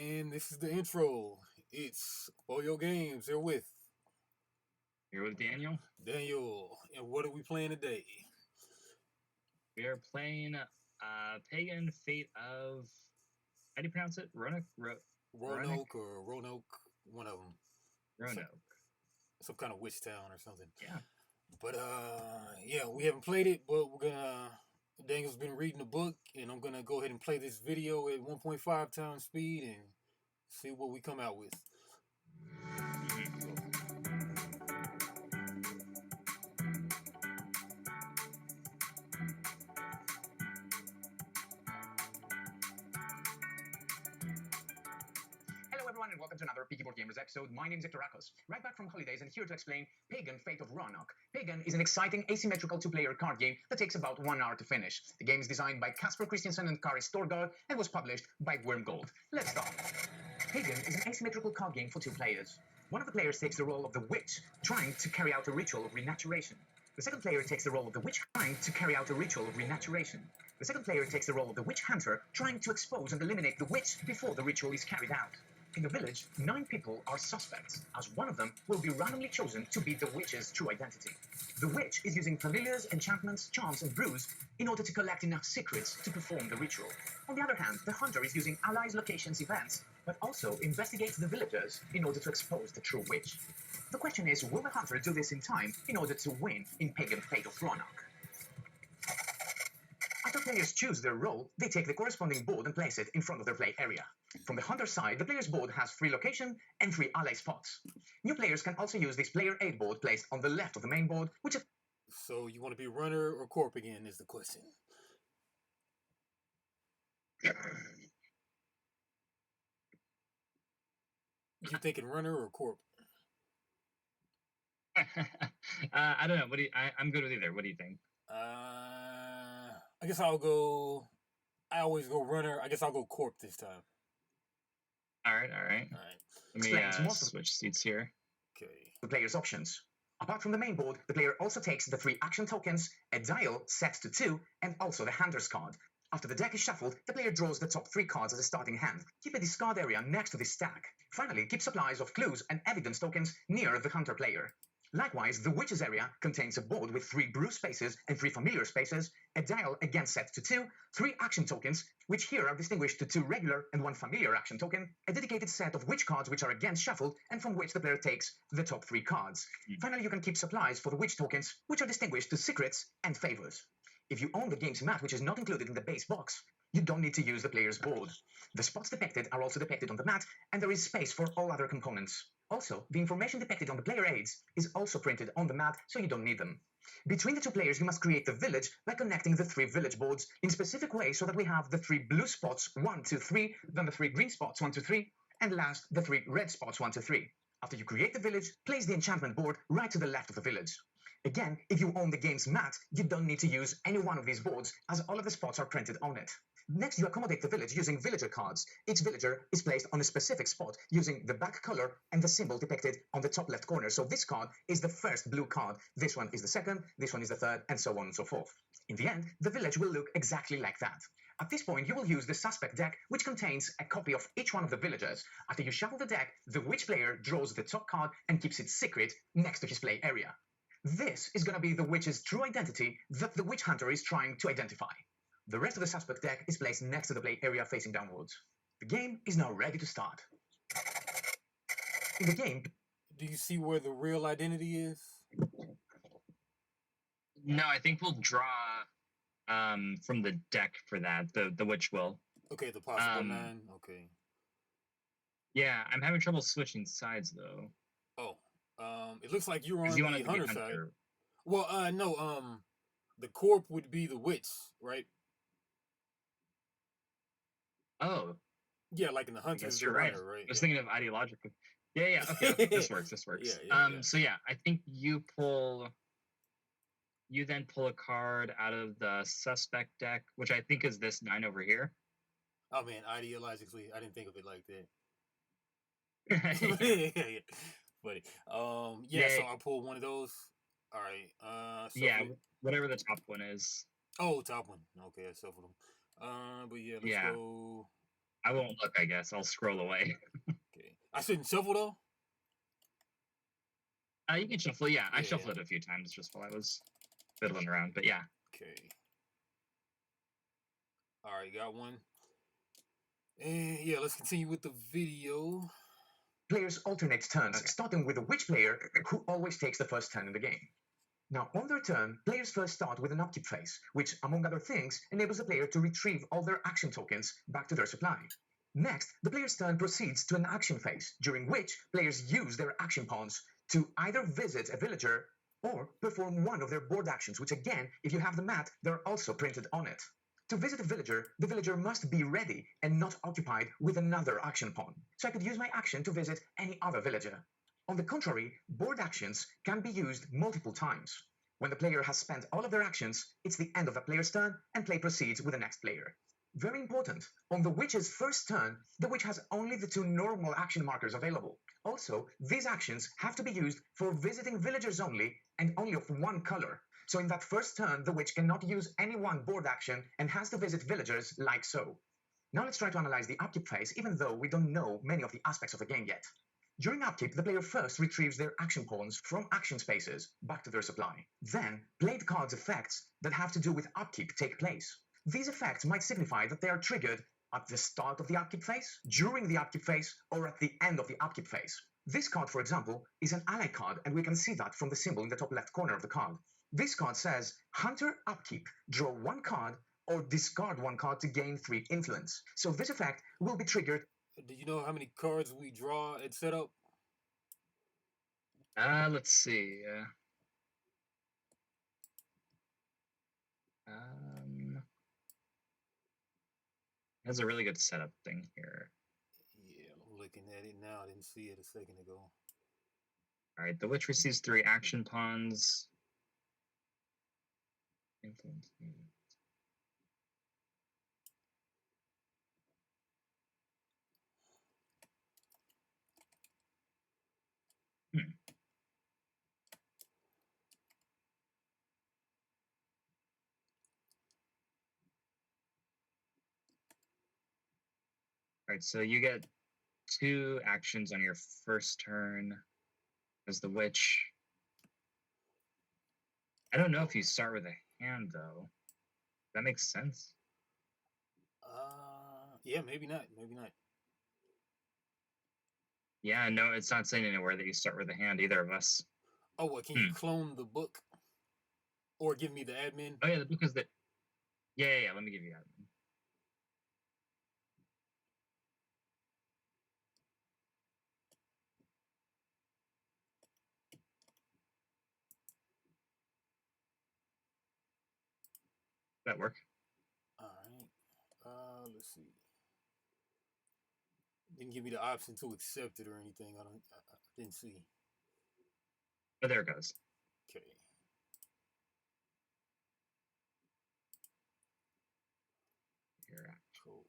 And this is the intro. It's Boyo Games. Here with Here with Daniel. Daniel. And what are we playing today? We are playing Pagan Fate of, how do you pronounce it? Roanoke? Roanoke or Roanoke, one of them. Roanoke. Some kind of witch town or something. Yeah. But yeah, we haven't played it, but we're gonna. Daniel's been reading the book, and I'm gonna go ahead and play this video at 1.5 times speed and see what we come out with. Hello everyone and welcome to another Peaky Board Gamers episode. My name is Ictorakos, right back from holidays and here to explain Pagan Fate of Roanoke. Pagan is an exciting asymmetrical two-player card game that takes about 1 hour to finish. The game is designed by Kasper, Christiansen and Kjær Storgaard and was published by Wormgold. Let's start. Pagan is an asymmetrical card game for 2 players. One of the players takes the role of the witch, trying to carry out a ritual of renaturation. The second player takes the role of the witch, trying to carry out a ritual of renaturation. The second player takes the role of the witch hunter, trying to expose and eliminate the witch before the ritual is carried out. In the village, 9 people are suspects, as one of them will be randomly chosen to be the witch's true identity. The witch is using familiars, enchantments, charms, and brews in order to collect enough secrets to perform the ritual. On the other hand, the hunter is using allies, locations, events, but also investigates the villagers in order to expose the true witch. The question is, will the hunter do this in time in order to win in Pagan Fate of Roanoke? After players choose their role, they take the corresponding board and place it in front of their play area. From the hunter's side, the player's board has 3 location and 3 ally spots. New players can also use this player aid board placed on the left of the main board, which is... So you want to be runner or corp again is the question. You thinking runner or corp? I don't know. What do you, I'm good with either. What do you think? I guess I'll go. I always go runner. I guess I'll go corp this time. All right. Let me switch seats here. Okay. The player's options. Apart from the main board, the player also takes the 3 action tokens, a dial set to 2, and also the hunter's card. After the deck is shuffled, the player draws the top 3 cards as a starting hand. Keep a discard area next to this stack. Finally, keep supplies of clues and evidence tokens near the hunter player. Likewise, the witch's area contains a board with 3 brew spaces and 3 familiar spaces, a dial again set to 2, 3 action tokens, which here are distinguished to 2 regular and 1 familiar action token, a dedicated set of witch cards which are again shuffled and from which the player takes the top 3 cards. Finally, you can keep supplies for the witch tokens, which are distinguished to secrets and favors. If you own the game's mat, which is not included in the base box, you don't need to use the player's board. The spots depicted are also depicted on the mat, and there is space for all other components. Also, the information depicted on the player aids is also printed on the mat, so you don't need them. Between the 2 players, you must create the village by connecting the 3 village boards in specific ways so that we have the 3 blue spots 1, 2, 3, then the 3 green spots 1, 2, 3, and last the 3 red spots 1, 2, 3. After you create the village, place the enchantment board right to the left of the village. Again, if you own the game's mat, you don't need to use any one of these boards, as all of the spots are printed on it. Next, you accommodate the village using villager cards. Each villager is placed on a specific spot using the back color and the symbol depicted on the top left corner. So this card is the first blue card, this one is the second, this one is the third, and so on and so forth. In the end, the village will look exactly like that. At this point, you will use the suspect deck, which contains a copy of each one of the villagers. After you shuffle the deck, the witch player draws the top card and keeps it secret next to his play area. This is going to be the witch's true identity that the witch hunter is trying to identify. The rest of the suspect deck is placed next to the play area facing downwards. The game is now ready to start. In the game... Do you see where the real identity is? No, I think we'll draw from the deck for that. The witch will. Okay, the possible 9. Okay. Yeah, I'm having trouble switching sides though. Oh. It looks like you're on you the hunter side. Well, no, the corp would be the witch, right? Oh. Yeah, like in the hunter, you're right. Runner, right? I was thinking of ideological. Yeah, okay, this works. Yeah. So yeah, I think you then pull a card out of the suspect deck, which I think is this 9 over here. Oh man, ideologically, I didn't think of it like that. yeah. Buddy. So I'll pull one of those. All right. Whatever the top one is. Oh, top one. Okay, I shuffled them. But yeah, let's go. I won't look, I guess. I'll scroll away. Okay. I shouldn't shuffle though? You can shuffle, yeah. I Yeah. shuffled it a few times just while I was fiddling around, but yeah. Okay. Alright, got one. And yeah, let's continue with the video. Players alternate turns, Okay. starting with the witch player, who always takes the first turn in the game. Now, on their turn, players first start with an upkeep phase, which, among other things, enables the player to retrieve all their action tokens back to their supply. Next, the player's turn proceeds to an action phase, during which players use their action pawns to either visit a villager or perform one of their board actions, which again, if you have the mat, they're also printed on it. To visit a villager, the villager must be ready and not occupied with another action pawn. So I could use my action to visit any other villager. On the contrary, board actions can be used multiple times. When the player has spent all of their actions, it's the end of the player's turn and play proceeds with the next player. Very important, on the witch's first turn, the witch has only the 2 normal action markers available. Also, these actions have to be used for visiting villagers only and only of one color. So in that first turn, the witch cannot use any one board action and has to visit villagers like so. Now let's try to analyze the upkeep phase, even though we don't know many of the aspects of the game yet. During upkeep, the player first retrieves their action pawns from action spaces back to their supply. Then, played cards effects that have to do with upkeep take place. These effects might signify that they are triggered at the start of the upkeep phase, during the upkeep phase, or at the end of the upkeep phase. This card, for example, is an ally card, and we can see that from the symbol in the top left corner of the card. This card says, Hunter Upkeep, draw 1 card or discard 1 card to gain 3 influence. So this effect will be triggered. Do you know how many cards we draw at setup? Let's see. Has a really good setup thing here. Yeah, I'm looking at it now. I didn't see it a second ago. All right, the witch receives 3 action pawns. Influence. All right, so you get 2 actions on your first turn as the witch. I don't know if you start with a hand, though. That makes sense. Yeah, maybe not. Maybe not. Yeah, no, it's not saying anywhere that you start with a hand, either of us. Oh, what? Can you clone the book? Or give me the admin? Oh, yeah, the book is the... Yeah, let me give you admin. That work? All right. Let's see. Didn't give me the option to accept it or anything. I didn't see. Oh, there it goes. Okay. Here. Cool.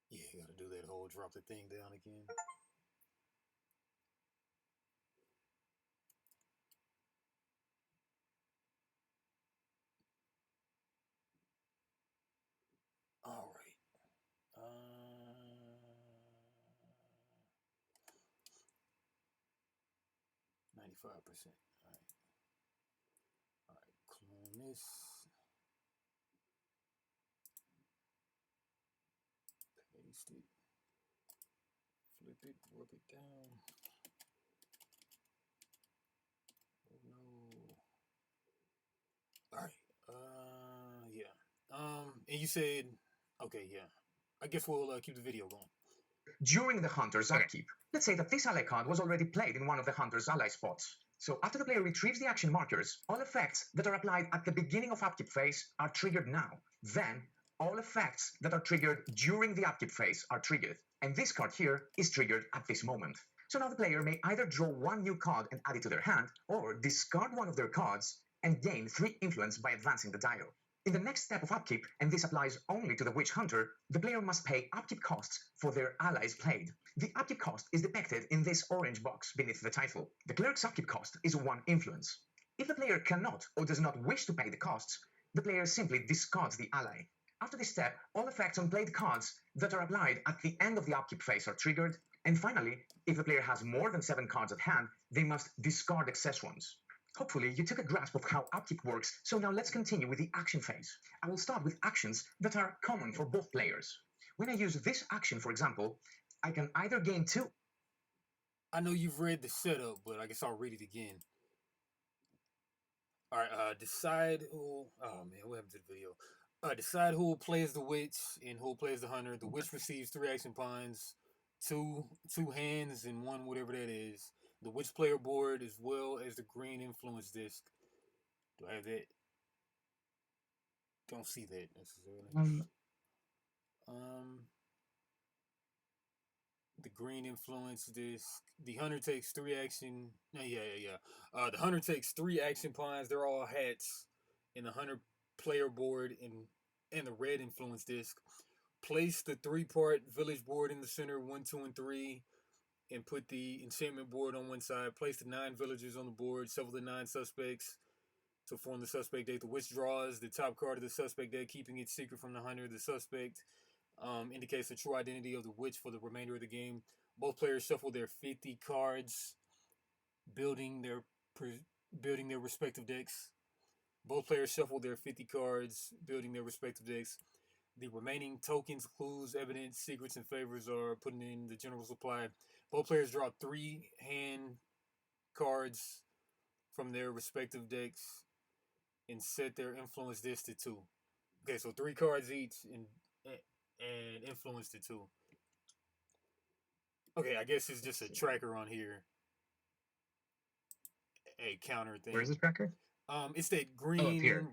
Yeah, gotta do that whole drop the thing down again. All right. 95%. All right. All right. Clone this. Paste it. Flip it. Rub it down. Oh no. All right. Yeah. And you said, okay, yeah. I guess we'll keep the video going. During the Hunter's upkeep, let's say that this ally card was already played in one of the Hunter's ally spots. So after the player retrieves the action markers, all effects that are applied at the beginning of upkeep phase are triggered now. Then, all effects that are triggered during the upkeep phase are triggered. And this card here is triggered at this moment. So now the player may either draw 1 new card and add it to their hand, or discard one of their cards and gain 3 influence by advancing the dial. In the next step of upkeep, and this applies only to the Witch Hunter, the player must pay upkeep costs for their allies played. The upkeep cost is depicted in this orange box beneath the title. The cleric's upkeep cost is 1 influence. If the player cannot or does not wish to pay the costs, the player simply discards the ally. After this step, all effects on played cards that are applied at the end of the upkeep phase are triggered, and finally, if the player has more than 7 cards at hand, they must discard excess ones. Hopefully, you took a grasp of how upkeep works, so now let's continue with the action phase. I will start with actions that are common for both players. When I use this action, for example, I can either gain 2. I know you've read the setup, but I guess I'll read it again. All right, decide who. Oh man, what happened to the video? Decide who plays the witch and who plays the hunter. The witch receives 3 action pawns, two hands, and 1 whatever that is. The witch player board as well as the green influence disc. Do I have that? Don't see that necessarily. The green influence disc. The hunter takes 3 action. The hunter takes 3 action pawns. They're all hats in the hunter player board and the red influence disc. Place the 3-part village board in the center, 1, 2, and 3, and put the enchantment board on one side. Place the 9 villagers on the board. Shuffle the 9 suspects to form the suspect deck. The witch draws the top card of the suspect deck, keeping it secret from the hunter. The suspect indicates the true identity of the witch for the remainder of the game. Both players shuffle their 50 cards, building their respective decks. Both players shuffle their 50 cards, building their respective decks. The remaining tokens, clues, evidence, secrets, and favors are put in the general supply. Both players draw 3 hand cards from their respective decks and set their influence disc to 2. Okay, so 3 cards each and influence to 2. Okay, I guess it's just a tracker on here. A counter thing. Where's the tracker? It's that green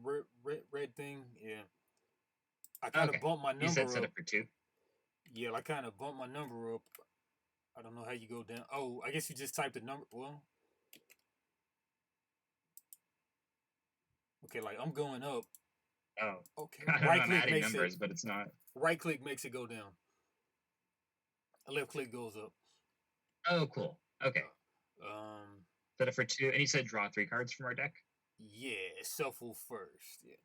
red thing. Yeah. I kind of bumped my number up. You said set up for 2. Yeah, I kind of bumped my number up. I don't know how you go down. Oh, I guess you just type the number. Well, okay, like I'm going up. Oh. Okay. Right click makes numbers, but it's not. Right click makes it go down. A left click goes up. Oh, cool. Okay. Set up for 2, and you said draw 3 cards from our deck. Yeah, shuffle first. Yeah.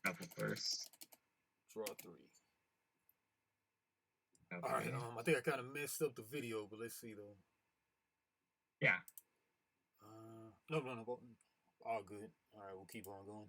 Shuffle first. Draw 3. Okay. All right. I think I kind of messed up the video, but let's see though. Yeah. No. All good. All right, we'll keep on going.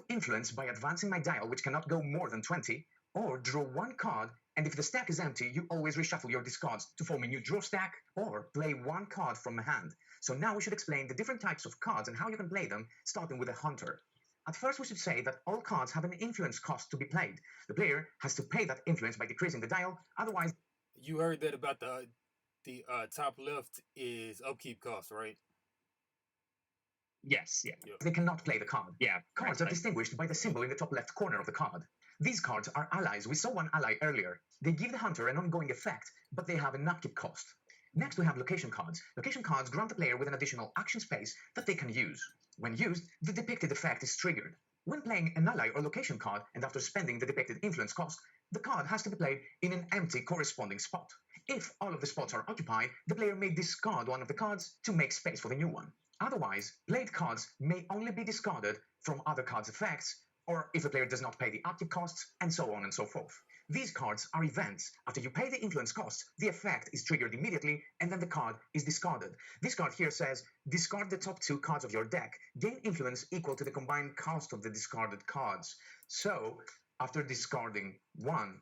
Influence by advancing my dial, which cannot go more than 20, or draw 1 card, and if the stack is empty, you always reshuffle your discards to form a new draw stack, or play 1 card from a hand. So now we should explain the different types of cards and how you can play them, starting with a hunter. At first, we should say that all cards have an influence cost to be played. The player has to pay that influence by decreasing the dial, otherwise... You heard that about the top left is upkeep cost, right? Yes, yeah. They cannot play the card. Yeah. Cards are distinguished by the symbol in the top left corner of the card. These cards are allies. We saw one ally earlier. They give the hunter an ongoing effect, but they have an upkeep cost. Next, we have location cards. Location cards grant the player with an additional action space that they can use. When used, the depicted effect is triggered. When playing an ally or location card, and after spending the depicted influence cost, the card has to be played in an empty corresponding spot. If all of the spots are occupied, the player may discard one of the cards to make space for the new one. Otherwise, played cards may only be discarded from other cards' effects, or if the player does not pay the upkeep costs, and so on and so forth. These cards are events. After you pay the influence costs, the effect is triggered immediately, and then the card is discarded. This card here says, discard the top 2 cards of your deck, gain influence equal to the combined cost of the discarded cards. So, after discarding 1,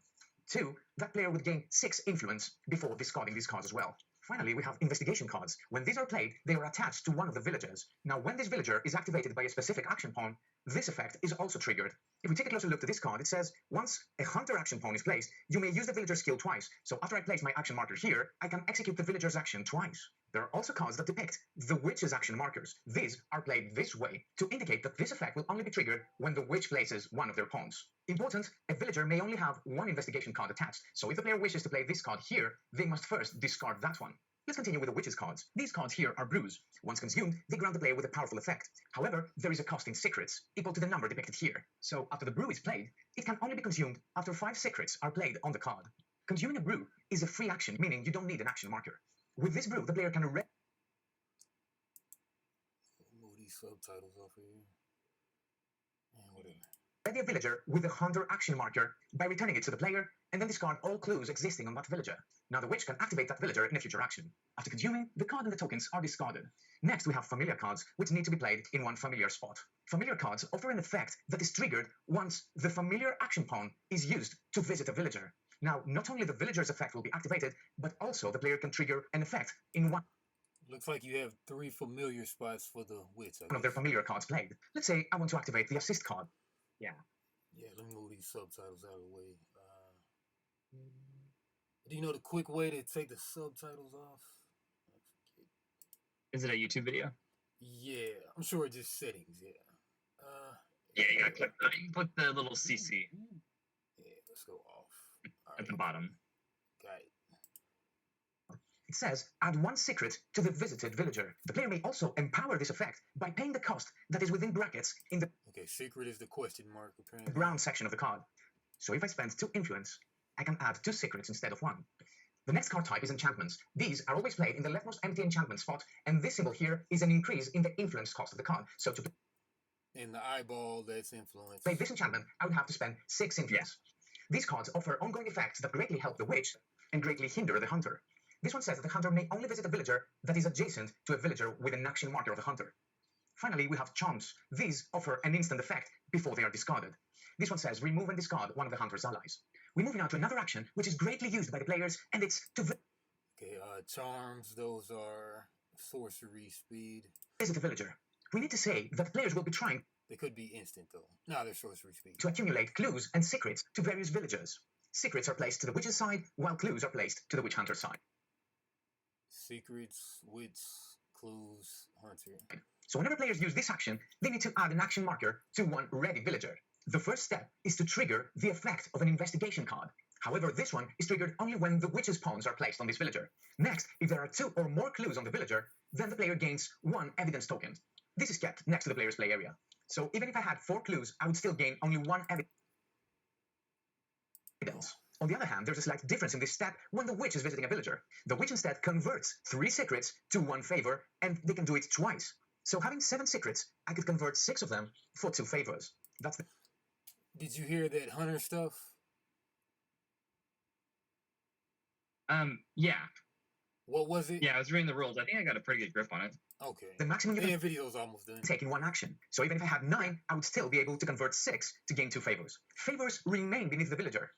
2, that player would gain 6 influence before discarding these cards as well. Finally, we have investigation cards. When these are played, they are attached to one of the villagers. Now, when this villager is activated by a specific action pawn, this effect is also triggered. If we take a closer look to this card, it says, once a hunter action pawn is placed, you may use the villager skill twice. So after I place my action marker here, I can execute the villager's action twice. There are also cards that depict the witch's action markers. These are played this way to indicate that this effect will only be triggered when the witch places one of their pawns. Important, a villager may only have 1 investigation card attached, so if the player wishes to play this card here, they must first discard that one. Let's continue with the witch's cards. These cards here are brews. Once consumed, they grant the player with a powerful effect. However, there is a cost in secrets, equal to the number depicted here. So after the brew is played, it can only be consumed after 5 secrets are played on the card. Consuming a brew is a free action, meaning you don't need an action marker. With this brew, the player can move these subtitles off of here. And whatever. Ready a villager with the hunter action marker by returning it to the player, and then discard all clues existing on that villager. Now the witch can activate that villager in a future action. After consuming, the card and the tokens are discarded. Next, we have familiar cards, which need to be played in one familiar spot. Familiar cards offer an effect that is triggered once the familiar action pawn is used to visit a villager. Now, not only the villager's effect will be activated, but also the player can trigger an effect in one Looks like you have 3 familiar spots for the witch. of their familiar cards played. Let's say I want to activate the assist card. Yeah, let me move these subtitles out of the way. Do you know the quick way to take the subtitles off? Is it a YouTube video? Yeah, I'm sure it's just settings, yeah. Yeah, you gotta click that. You can click the little CC Yeah, let's go off. at the bottom. Got it. It says, add 1 secret to the visited villager. The player may also empower this effect by paying the cost that is within brackets in the Okay, secret is the question mark, apparently. brown section of the card. So if I spend 2 influence, I can add 2 secrets instead of 1. The next card type is enchantments. These are always played in the leftmost empty enchantment spot, and this symbol here is an increase in the influence cost of the card. So to In the eyeball, that's influence. play this enchantment, I would have to spend 6 influence. These cards offer ongoing effects that greatly help the witch and greatly hinder the hunter. This one says that the hunter may only visit a villager that is adjacent to a villager with an action marker of the hunter. Finally, we have charms. These offer an instant effect before they are discarded. This one says remove and discard one of the hunter's allies. We're moving on to another action which is greatly used by the players, and it's to Okay, charms, those are sorcery speed. visit a villager. We need to say that players will be trying They could be instant, though. No, they're sorcery speed. to accumulate clues and secrets to various villagers. Secrets are placed to the witch's side, while clues are placed to the witch hunter's side. Secrets, witch, clues, hunter. So whenever players use this action, they need to add an action marker to one ready villager. The first step is to trigger the effect of an investigation card. However, this one is triggered only when the witch's pawns are placed on this villager. Next, if there are 2 or more clues on the villager, then the player gains 1 evidence token. This is kept next to the player's play area. So even if I had 4 clues, I would still gain only 1 evidence. On the other hand, there's a slight difference in this step when the witch is visiting a villager. The witch instead converts 3 secrets to 1 favor, and they can do it twice. So having 7 secrets, I could convert 6 of them for 2 favors. That's the... Did you hear that hunter stuff? Yeah. What was it? Yeah, I was reading the rules. I think I got a pretty good grip on it. Okay. The maximum you Yeah, can video's almost done. take in one action. So even if I had 9, I would still be able to convert 6 to gain 2 favors. Favors remain beneath the villager.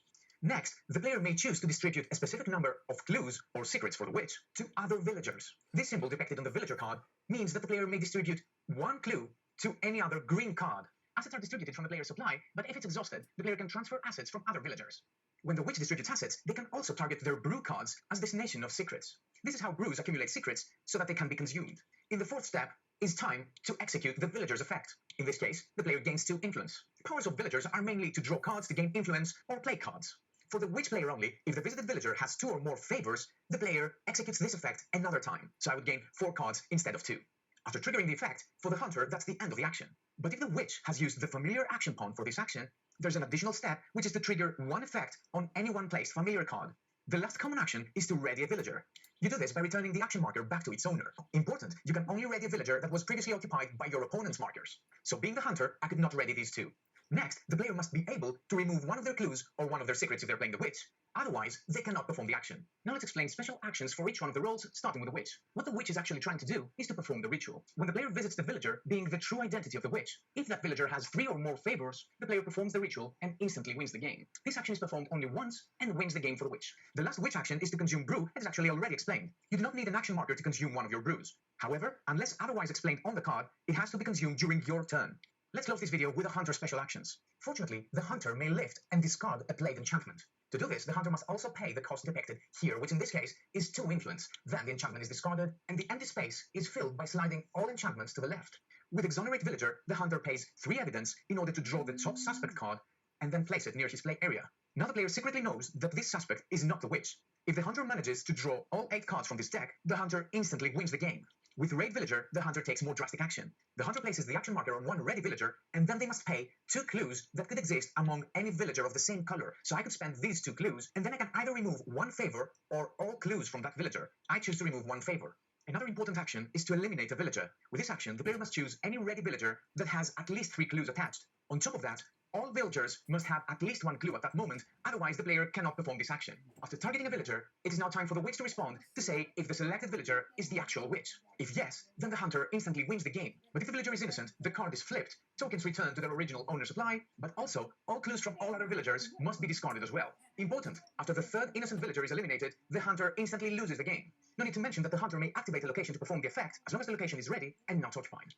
Next, the player may choose to distribute a specific number of clues or secrets for the witch to other villagers. This symbol depicted on the villager card means that the player may distribute 1 clue to any other green card. Assets are distributed from the player's supply, but if it's exhausted, the player can transfer assets from other villagers. When the witch distributes assets, they can also target their brew cards as destination of secrets. This is how brews accumulate secrets so that they can be consumed. In the 4th step is time to execute the villager's effect. In this case, the player gains 2 influence. Powers of villagers are mainly to draw cards to gain influence or play cards. For the witch player only, if the visited villager has 2 or more favors, the player executes this effect another time. So I would gain 4 cards instead of 2. After triggering the effect, for the hunter, that's the end of the action. But if the witch has used the familiar action pawn for this action, there's an additional step, which is to trigger 1 effect on any one placed familiar card. The last common action is to ready a villager. You do this by returning the action marker back to its owner. Important, you can only ready a villager that was previously occupied by your opponent's markers. So being the hunter, I could not ready these 2. Next, the player must be able to remove 1 of their clues or 1 of their secrets if they're playing the witch. Otherwise, they cannot perform the action. Now let's explain special actions for each one of the roles, starting with the witch. What the witch is actually trying to do is to perform the ritual. When the player visits the villager, being the true identity of the witch, if that villager has 3 or more favors, the player performs the ritual and instantly wins the game. This action is performed only once and wins the game for the witch. The last witch action is to consume brew, as actually already explained. You do not need an action marker to consume 1 of your brews. However, unless otherwise explained on the card, it has to be consumed during your turn. Let's close this video with the hunter's special actions. Fortunately, the hunter may lift and discard a played enchantment. To do this, the hunter must also pay the cost depicted here, which in this case is 2 influence. Then the enchantment is discarded, and the empty space is filled by sliding all enchantments to the left. With Exonerate Villager, the hunter pays 3 evidence in order to draw the top suspect card, and then place it near his play area. Now the player secretly knows that this suspect is not the witch. If the hunter manages to draw all 8 cards from this deck, the hunter instantly wins the game. With Raid Villager, the hunter takes more drastic action. The hunter places the action marker on 1 ready villager, and then they must pay 2 clues that could exist among any villager of the same color. So I could spend these 2 clues, and then I can either remove 1 favor or all clues from that villager. I choose to remove 1 favor. Another important action is to eliminate a villager. With this action, the player must choose any ready villager that has at least 3 clues attached. On top of that, all villagers must have at least 1 clue at that moment, otherwise the player cannot perform this action. After targeting a villager, it is now time for the witch to respond to say if the selected villager is the actual witch. If yes, then the hunter instantly wins the game. But if the villager is innocent, the card is flipped, tokens return to their original owner supply, but also all clues from all other villagers must be discarded as well. Important, after the 3rd innocent villager is eliminated, the hunter instantly loses the game. No need to mention that the hunter may activate a location to perform the effect, as long as the location is ready and not occupied.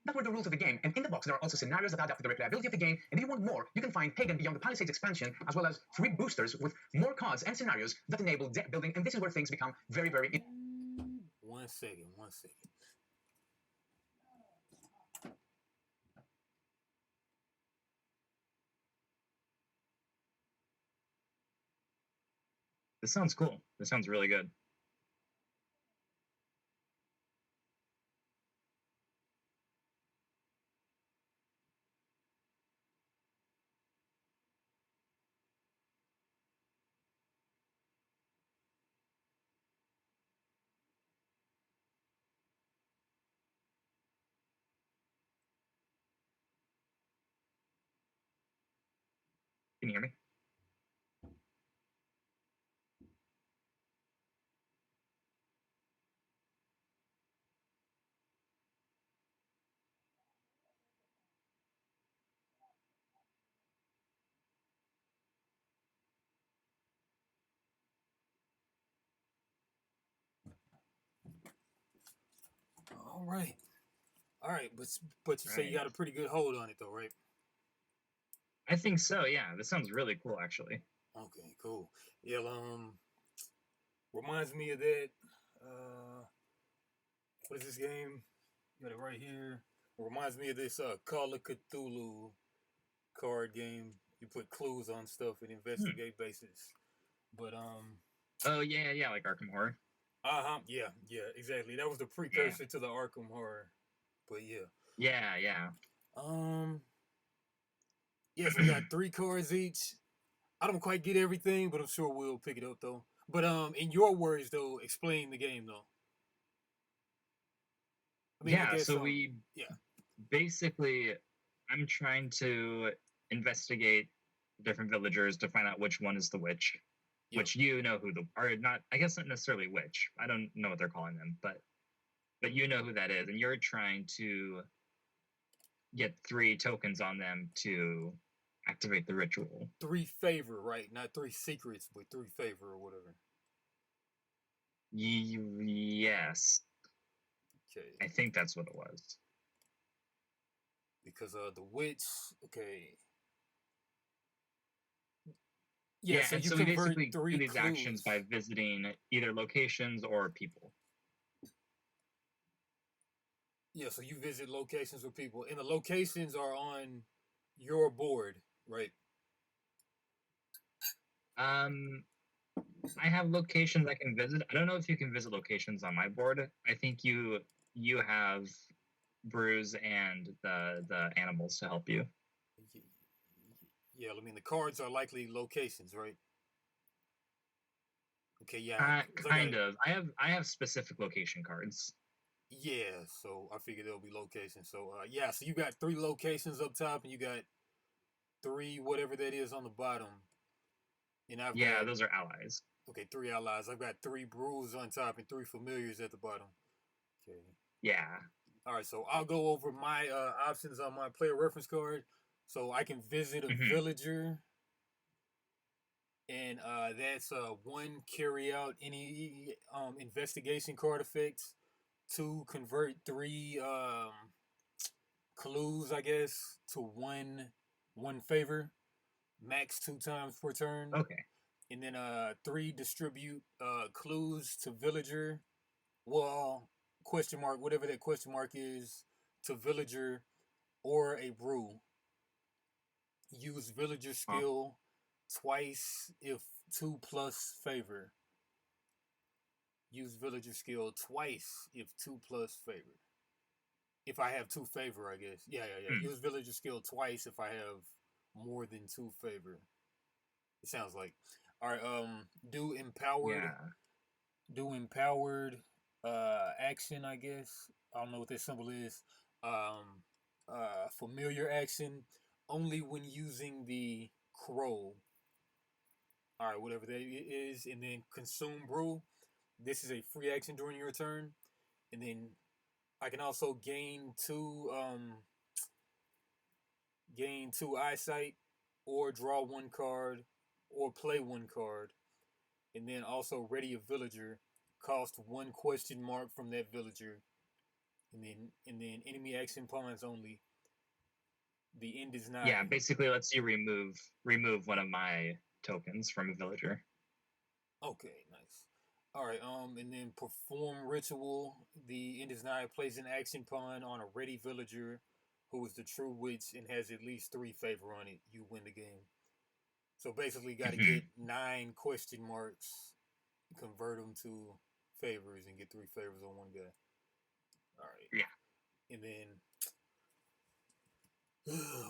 That were the rules of the game, and in the box there are also scenarios that add up to the replayability of the game, and if you want more, you can find Pagan Beyond the Palisades expansion, as well as 3 boosters with more cards and scenarios that enable deck building, and this is where things become very, very... One second. This sounds cool. This sounds really good. Can you hear me? All right, but you say you got a pretty good hold on it though, right? I think so, yeah. This sounds really cool, actually. Okay, cool. Yeah, reminds me of that. What is this game? Got it right here. Reminds me of this Call of Cthulhu card game. You put clues on stuff and investigate bases. But Oh yeah, like Arkham Horror. Yeah, exactly. That was the precursor to the Arkham Horror. But yeah. Yeah. Yes, we got 3 cards each. I don't quite get everything, but I'm sure we'll pick it up though. But in your words though, explain the game though. I mean, yeah, so basically, I'm trying to investigate different villagers to find out which one is the witch. Yep. Which you know who I guess not necessarily witch. I don't know what they're calling them, but you know who that is, and you're trying to get 3 tokens on them to activate the ritual. 3 favor, right? Not 3 secrets, but 3 favor or whatever. Yes. Okay. I think that's what it was. Because the witch, okay. Yeah, so you basically do these actions by visiting either locations or people. Yeah, so you visit locations with people, and the locations are on your board, right? I have locations I can visit. I don't know if you can visit locations on my board. I think you have brews and the animals to help you. Yeah, I mean the cards are likely locations, right? Okay, yeah. Kind of. I have specific location cards. Yeah, so I figured there'll be locations. So yeah, so you got 3 locations up top, and you got 3 whatever that is on the bottom. And I've got, those are allies. Okay, 3 allies. I've got 3 brews on top and 3 familiars at the bottom. Okay. Yeah. All right, so I'll go over my options on my player reference card. So I can visit a villager, and that's 1, carry out any investigation card effects. 2, convert 3 clues, I guess, to one favor, max 2 times per turn. Okay. And then 3, distribute clues to villager. Well, question mark, whatever that question mark is, to villager or a brew. Use villager skill twice if 2 plus favor. Use villager skill twice if 2 plus favor. If I have 2 favor, I guess. Yeah. Use villager skill twice if I have more than 2 favor. It sounds like. All right. Do empowered. Yeah. Do empowered Action, I guess. I don't know what that symbol is. Um, Familiar action only when using the crow. All right, whatever that is, and then consume brew. This is a free action during your turn, and then I can also gain two eyesight, or draw one card, or play one card, and then also ready a villager. Cost one question mark from that villager, and then enemy action pawns only. The end is Yeah, nigh. basically lets you remove one of my tokens from a villager. Okay, nice. All right, and then perform ritual. The end is nigh. Plays an action pawn on a ready villager who is the true witch and has at least 3 favor on it. You win the game. So basically, got to get 9 question marks, convert them to favors, and get 3 favors on one guy. All right. Yeah. And then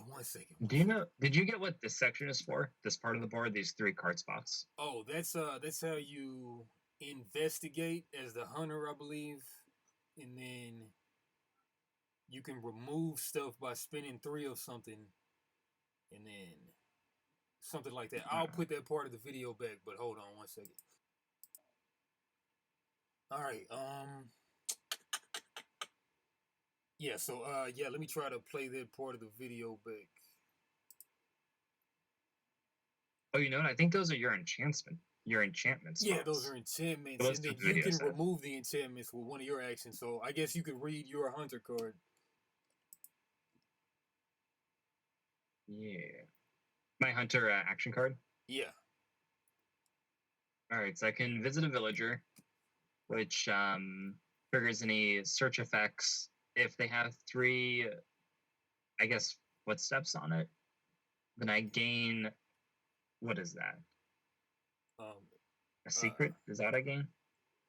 1 second. Do you know? Did you get what this section is for? This part of the board, these 3 card spots. Oh, that's how you investigate as the hunter, I believe, and then you can remove stuff by spinning 3 of something, and then something like that. I'll put that part of the video back, but hold on 1 second. All right. Yeah. So yeah. Let me try to play that part of the video back. Oh, you know what? I think those are your enchantments. Yeah, those are enchantments, and then you can remove the enchantments with one of your actions. So I guess you could read your hunter card. Yeah. My hunter action card? Yeah. Alright, so I can visit a villager, which triggers any search effects if they have 3, I guess, footsteps on it. Then I gain, what is that? A secret? Is that what I gain?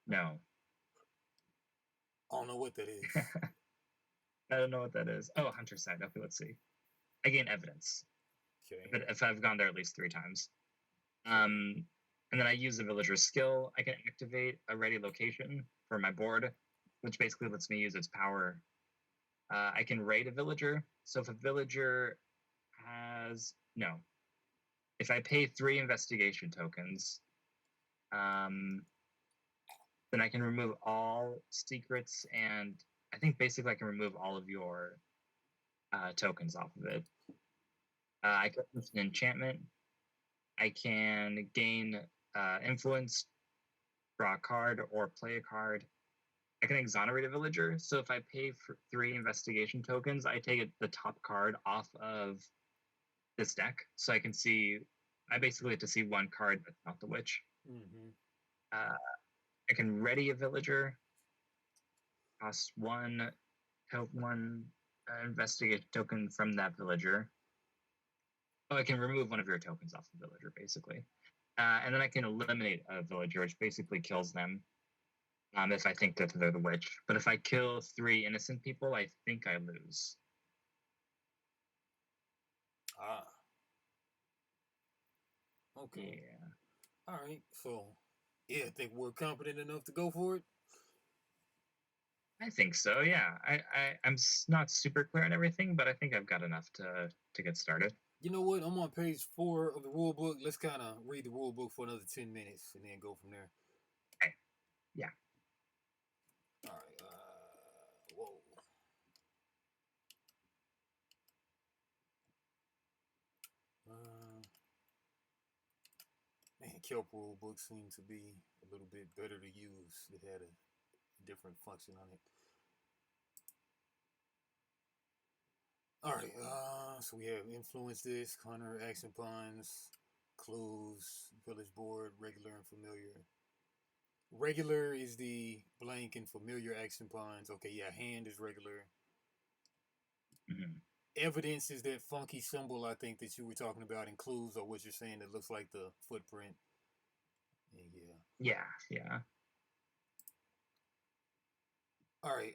No. I don't know what that is. I don't know what that is. Oh, hunter side. Okay, let's see. I gain evidence. Okay. If I've gone there at least 3 times. And then I use the villager's skill. I can activate a ready location for my board, which basically lets me use its power. I can raid a villager. So if a villager has... No. If I pay 3 investigation tokens, then I can remove all secrets, and I think basically I can remove all of your tokens off of it. I can use an enchantment. I can gain influence, draw a card, or play a card. I can exonerate a villager. So if I pay for 3 investigation tokens, I take the top card off of this deck, so I can see. I basically have to see 1 card that's not the witch. Mm-hmm. I can ready a villager. Cost 1 investigate token from that villager. Oh, I can remove one of your tokens off the villager, basically. And then I can eliminate a villager, which basically kills them if I think that they're the witch. But if I kill 3 innocent people, I think I lose. Ah. Okay. Yeah. All right. So, yeah, I think we're competent enough to go for it. I think so. Yeah. I'm not super clear on everything, but I think I've got enough to get started. You know what? I'm on page 4 of the rule book. Let's kind of read the rule book for another 10 minutes and then go from there. Okay. Yeah. All right. Whoa. Man, kelp rule book seemed to be a little bit better to use. It had a different function on it. All right. So we have influence this, hunter, action pawns, clues, village board, regular and familiar. Regular is the blank and familiar action pawns. Okay, yeah, hand is regular. Mm-hmm. Evidence is that funky symbol I think that you were talking about, and clues or what you're saying that looks like the footprint. Yeah. All right.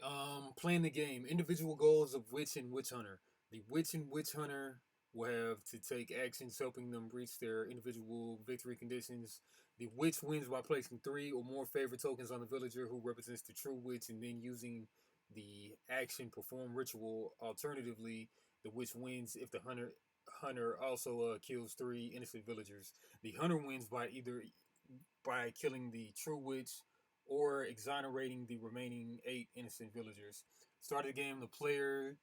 Playing the game. Individual goals of witch and witch hunter. The witch and witch hunter will have to take actions helping them reach their individual victory conditions. The witch wins by placing 3 or more favorite tokens on the villager who represents the true witch and then using the action perform ritual. Alternatively, the witch wins if the hunter also kills 3 innocent villagers. The hunter wins by either by killing the true witch or exonerating the remaining 8 innocent villagers. Start of the game, the players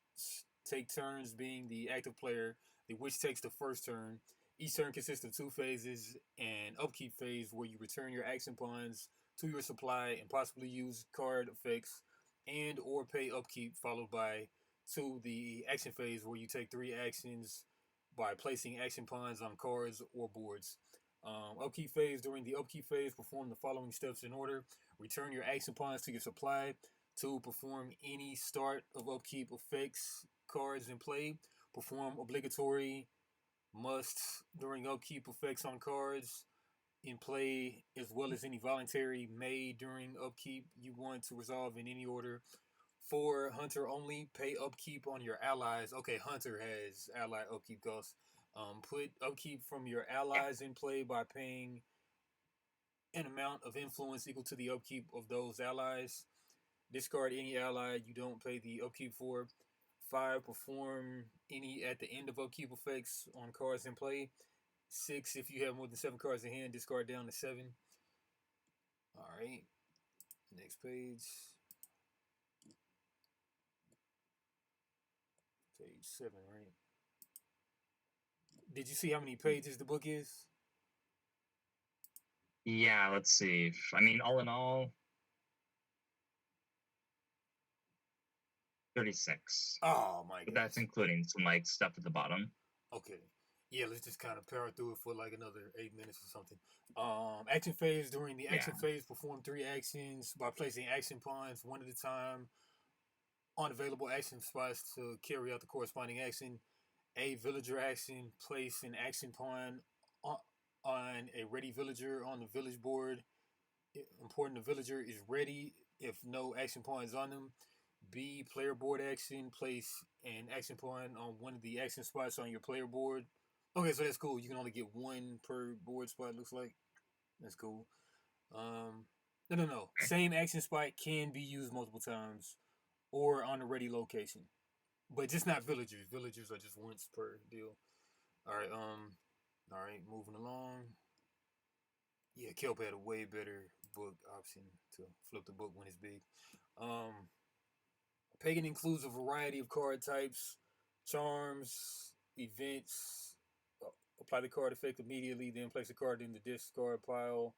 take turns being the active player. The witch takes the first turn. Each turn consists of 2 phases: an upkeep phase where you return your action pawns to your supply and possibly use card effects and or pay upkeep, followed by 2, the action phase where you take 3 actions by placing action pawns on cards or boards. Upkeep phase. During the upkeep phase, perform the following steps in order: return your action pawns to your supply. 2, perform any start of upkeep effects cards in play. Perform obligatory musts during upkeep effects on cards in play, as well as any voluntary made during upkeep you want to resolve in any order. 4, hunter only. Pay upkeep on your allies. Okay, hunter has ally upkeep costs. Put upkeep from your allies in play by paying an amount of influence equal to the upkeep of those allies. Discard any ally you don't pay the upkeep for. 5, perform any at the end of upkeep effects on cards in play. 6, if you have more than 7 cards in hand, discard down to 7. Alright. Next page. Page 7, right? Did you see how many pages the book is? Yeah, let's see. I mean, all in all, 36. Oh my god. But that's including some like stuff at the bottom. Okay. Yeah, let's just kind of power through it for like another 8 minutes or something. Action phase. During the action phase, perform 3 actions by placing action pawns one at a time on available action spots to carry out the corresponding action. A villager action. Place an action pawn on a ready villager on the village board. Important the villager is ready if no action pawn is on them. B, player board action. Place an action pawn on one of the action spots on your player board. Okay, so that's cool. You can only get 1 per board spot, looks like. That's cool. No. Same action spot can be used multiple times or on a ready location. But just not villagers. Villagers are just once per deal. Alright, moving along. Yeah, Kelp had a way better book option to flip the book when it's big. Pagan includes a variety of card types, charms, events. Apply the card effect immediately, then place the card in the discard pile.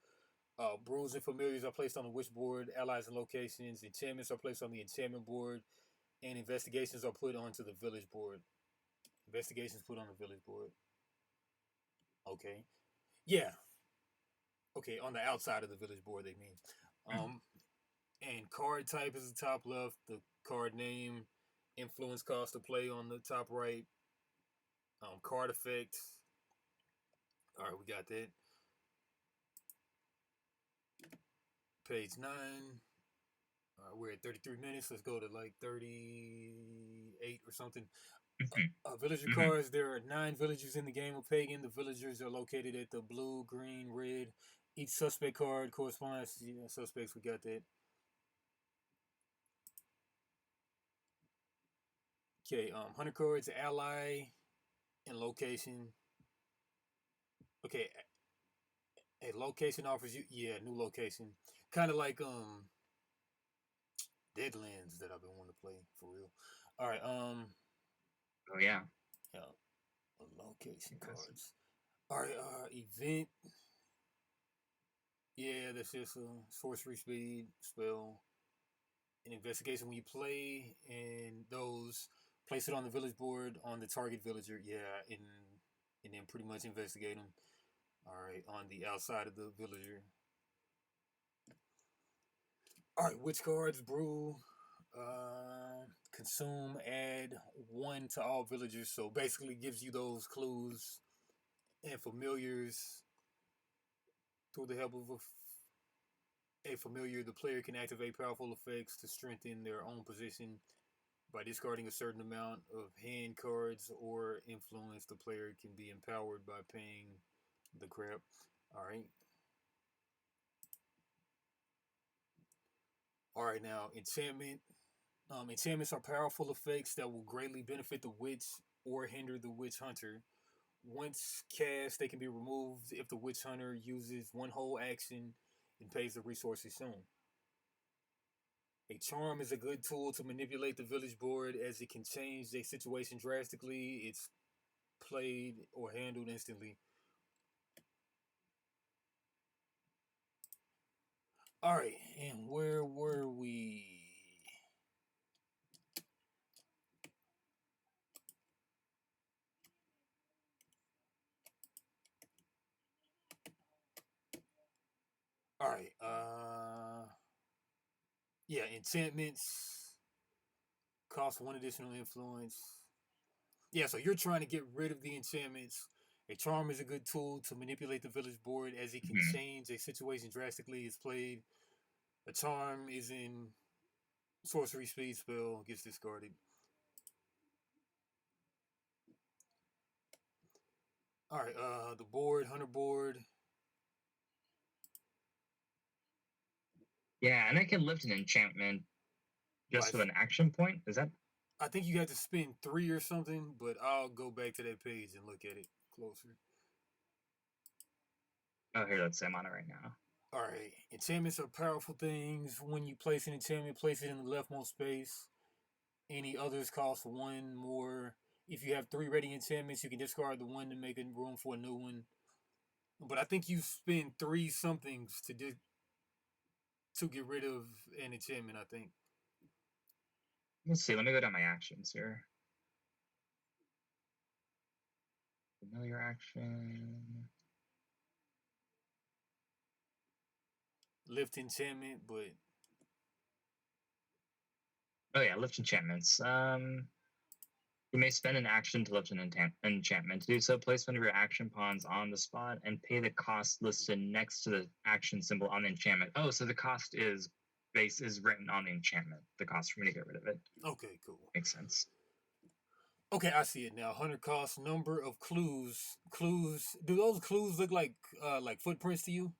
Brews and familiars are placed on the wish board. Allies and locations. Enchantments are placed on the enchantment board. And investigations are put onto the village board. Investigations put on the village board. Okay. Yeah. Okay, on the outside of the village board, they mean. And card type is the top left. The card name, influence cost to play on the top right. Card effect. All right, we got that. Page 9. We're at 33 minutes. Let's go to like 38 or something. Villager cards. There are 9 villagers in the game of Pagan. The villagers are located at the blue, green, red. Each suspect card corresponds to suspects. We got that. Okay, hunter cards, ally, and location. Okay, a location offers you, new location. Kind of like Deadlands that I've been wanting to play for real. All right, Oh yeah. Yeah, location cards. All right, event. Yeah, that's just a sorcery speed spell. An investigation when you play, and those place it on the village board on the target villager. Yeah, and then pretty much investigate them. All right, on the outside of the villager. All right, which cards brew? Consume, add 1 to all villagers. So basically gives you those clues and familiars. Through the help of a familiar, the player can activate powerful effects to strengthen their own position by discarding a certain amount of hand cards or influence. The player can be empowered by paying the crap. All right. All right, now enchantment. Enchantments are powerful effects that will greatly benefit the witch or hinder the witch hunter. Once cast, they can be removed if the witch hunter uses one whole action and pays the resources shown. A charm is a good tool to manipulate the village board as it can change a situation drastically. It's played or handled instantly. All right, and where were we? All right, yeah, enchantments cost one additional influence. Yeah, so you're trying to get rid of the enchantments. A charm is a good tool to manipulate the village board as it can change a situation drastically. It's played. A charm is in sorcery speed spell, gets discarded. All right, the board, hunter board. Yeah, and I can lift an enchantment just with an action point. Is that? I think you have to spend 3 or something, but I'll go back to that page and look at it closer. Oh, here, let's say I'm on it right now. All right, enchantments are powerful things. When you place an enchantment, place it in the leftmost space. Any others cost 1 more. If you have 3 ready enchantments, you can discard the 1 to make room for a new one. But I think you spend 3 somethings to get rid of an enchantment, I think. Let's see, let me go down my actions here. Familiar action. Lift enchantment, but... Oh yeah, lift enchantments. You may spend an action to lift an enchantment. To do so, place one of your action pawns on the spot and pay the cost listed next to the action symbol on the enchantment. Oh, so the cost is written on the enchantment. The cost for me to get rid of it. Okay, cool. Makes sense. Okay, I see it now. Hunter cost number of clues. Clues. Do those clues look like footprints to you?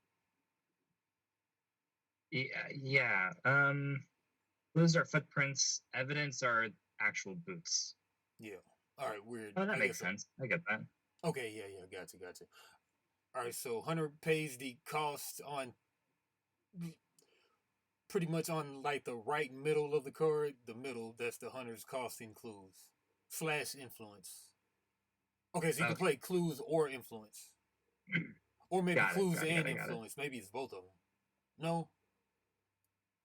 Yeah. Clues are footprints. Evidence are actual boots. Yeah. All right, weird. Oh, that makes sense. I get that. Okay, yeah, gotcha. All right, so Hunter pays the cost on pretty much on like the right middle of the card. The middle, that's the Hunter's cost in clues / influence. Okay, so you can play clues or influence. Or maybe clues and influence. Maybe it's both of them. No?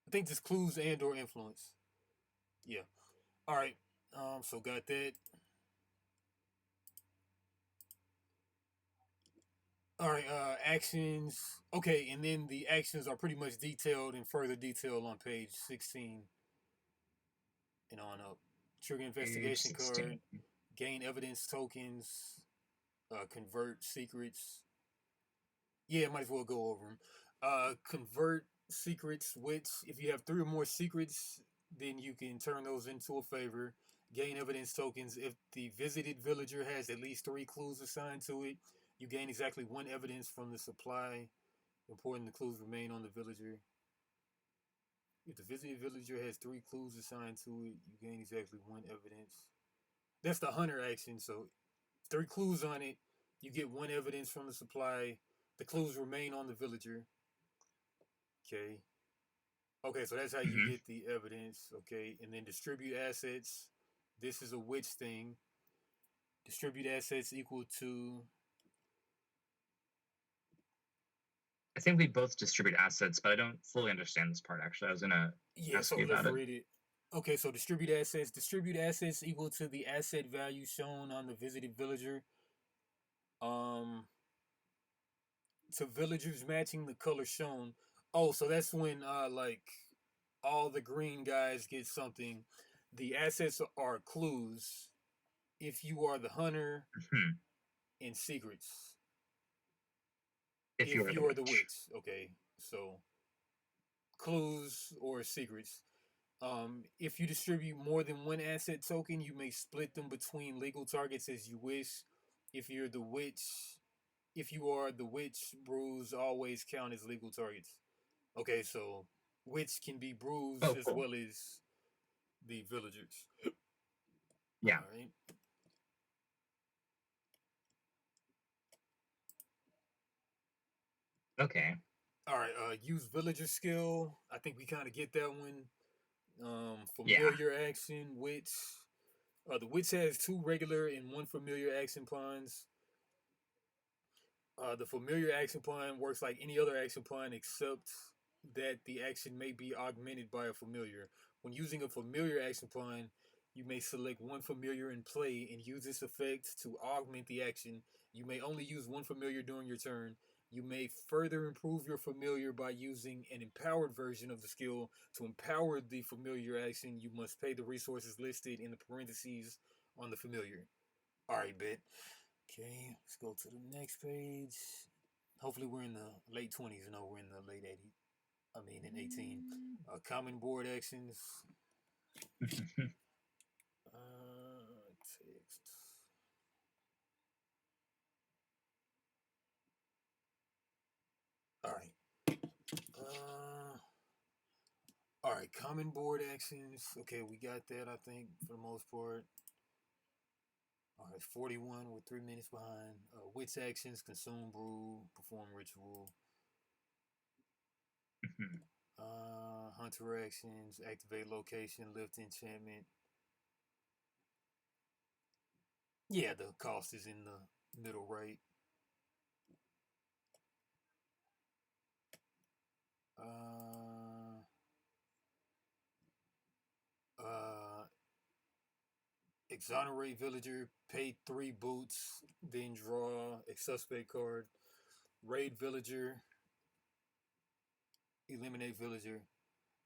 I think just clues and or influence. Yeah. All right. So got that. All right, actions. Okay, and then the actions are pretty much detailed in further detail on page 16 and on up. Trigger investigation card, gain evidence tokens, convert secrets. Yeah, might as well go over them. Convert secrets, which if you have 3 or more secrets, then you can turn those into a favor. Gain evidence tokens. If the visited villager has at least 3 clues assigned to it, you gain exactly 1 evidence from the supply. Important the clues remain on the villager. If the visited villager has 3 clues assigned to it, you gain exactly 1 evidence. That's the hunter action. So 3 clues on it, you get 1 evidence from the supply. The clues remain on the villager. Okay. Okay, so that's how you get the evidence. Okay, and then distribute assets. This is a witch thing. Distribute assets equal to... I think we both distribute assets, but I don't fully understand this part, actually. I was going to ask you about it. Read it. Okay, so distribute assets. Distribute assets equal to the asset value shown on the visited villager. To villagers matching the color shown. Oh, so that's when like all the green guys get something. The assets are clues. If you are the hunter, and secrets. If you are the witch. Okay, so clues or secrets. If you distribute more than 1 asset token, you may split them between legal targets as you wish. If you are the witch, brews always count as legal targets. Okay, so which can be bruised Oh, as cool. well as the villagers. Yeah. All right. Okay. All right. Use villager skill. I think we kind of get that one. Yeah. Familiar action, witch. The witch has 2 regular and 1 familiar action pawns. The familiar action pawn works like any other action pawn except that the action may be augmented by a familiar. When using a familiar action pawn, you may select 1 familiar in play and use this effect to augment the action. You may only use 1 familiar during your turn. You may further improve your familiar by using an empowered version of the skill. To empower the familiar action, you must pay the resources listed in the parentheses on the familiar. Alright, bet. Okay, let's go to the next page. Hopefully we're in the late 20s. No, we're in the late 80s. I mean, in 18. Common board actions. Text. All right. All right. Common board actions. Okay, we got that. I think for the most part. All right, 41 with 3 minutes behind. Witch actions: consume, brew, perform ritual. Hunter actions: activate location, lift enchantment. Yeah, the cost is in the middle right. Exonerate villager, pay 3 boots, then draw a suspect card. Raid villager, eliminate villager.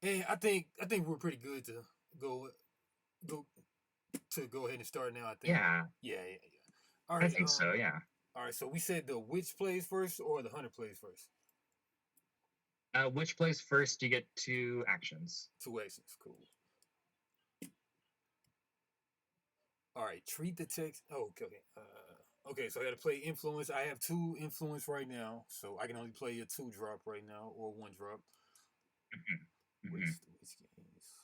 And I think we're pretty good to go go ahead and start now. I think. Yeah. Yeah. All right. I think so. Yeah. All right. So we said the witch plays first or the hunter plays first. Which plays first? You get 2 actions. 2 actions. Cool. All right. Treat the text. Oh, okay. Okay, so I got to play influence. I have 2 influence right now, so I can only play a 2 drop right now or 1 drop. Which games?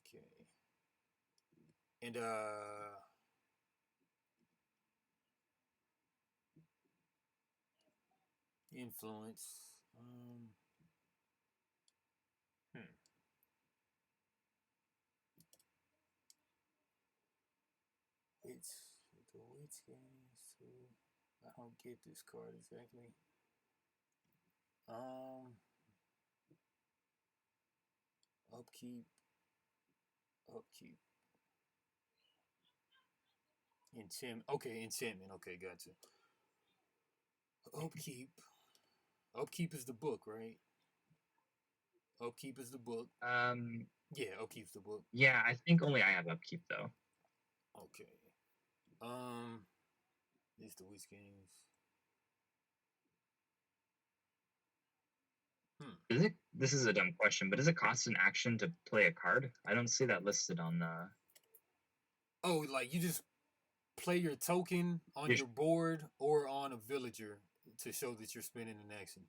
Okay. And influence. It's the which games too. I don't get this card exactly. Upkeep. Enchantment. Okay, enchantment. Okay, gotcha. Upkeep. Upkeep is the book, right? Upkeep is the book. Yeah, upkeep's the book. Yeah, I think only I have upkeep though. Okay. These the which games. Is it? This is a dumb question, but does it cost an action to play a card? I don't see that listed on the. Oh, like you just play your token on your board or on a villager to show that you're spending an action.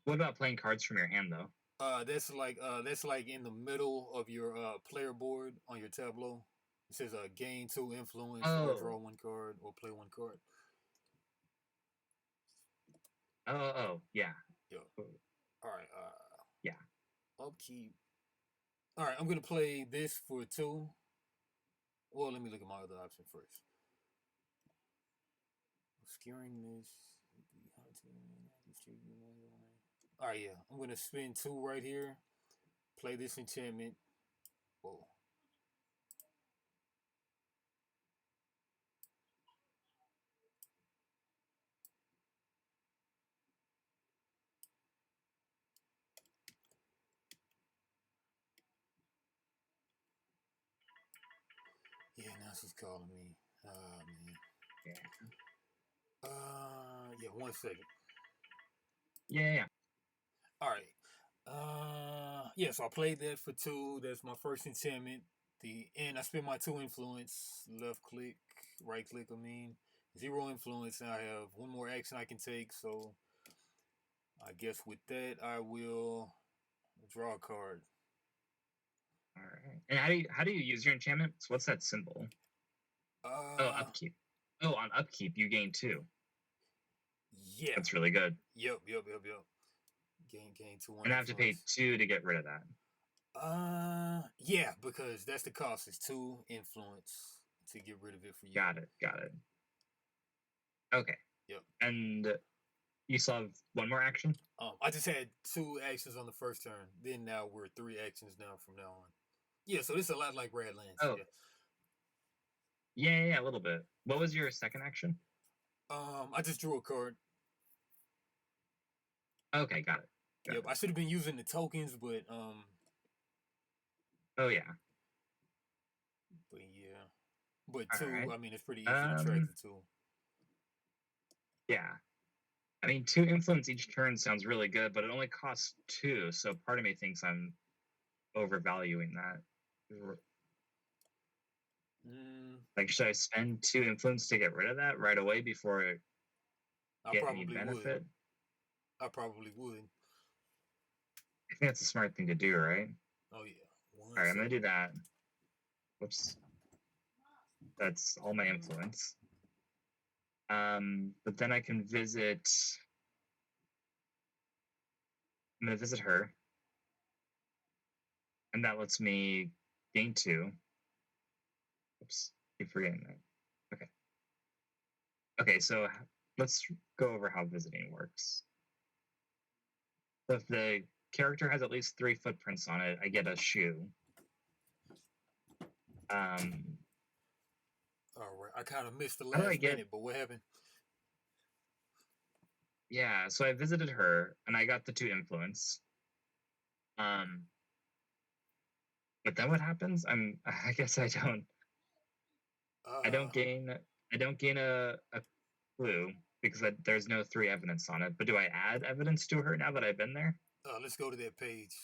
What about playing cards from your hand though? That's like in the middle of your player board on your tableau. It says gain 2 influence or draw 1 card or play 1 card. Oh, yeah. All right. Yeah. Upkeep. All right, I'm gonna play this for 2. Well, let me look at my other option first. Obscuring this. All right, yeah. I'm gonna spend 2 right here. Play this enchantment. Whoa. Yeah, now she's calling me. Man. Yeah. 1 second. Yeah. All right. Yeah. So I played that for 2. That's my first enchantment. And I spent my 2 influence. Left click, right click. 0 influence. And I have 1 more action I can take. So I guess with that, I will draw a card. All right. And how do you use your enchantments? What's that symbol? Upkeep. Oh, on upkeep you gain 2. Yeah. That's really good. Yep. Gain 2. And I have to pay 2 to get rid of that. Yeah, because that's the cost. It's 2 influence to get rid of it for you. Got it. Okay. Yep. And you still have one more action? I just had 2 actions on the first turn. Then now we're 3 actions now from now on. Yeah, so this is a lot like Radlands. Oh. Yeah, a little bit. What was your second action? I just drew a card. Okay, got it. Yep, I should have been using the tokens, but Oh yeah. But yeah. But All 2, right. I mean, it's pretty easy to track the 2. Yeah. I mean, 2 influence each turn sounds really good, but it only costs 2, so part of me thinks I'm overvaluing that. Like, should I spend 2 influence to get rid of that right away before it get any benefit? I probably would. I think that's a smart thing to do, right? Oh yeah. All right, I'm gonna do that. Whoops. That's all my influence. But then I can visit. I'm gonna visit her, and that lets me gain 2. Oops, keep forgetting that. Okay. Okay, so let's go over how visiting works. So if the character has at least 3 footprints on it, I get a shoe. All right, I kind of missed the How do I last get- minute, but what happened? Yeah, so I visited her, and I got the 2 influence. But then what happens? I guess I don't. I don't gain a clue because there's no 3 evidence on it. But do I add evidence to her now that I've been there? Let's go to that page.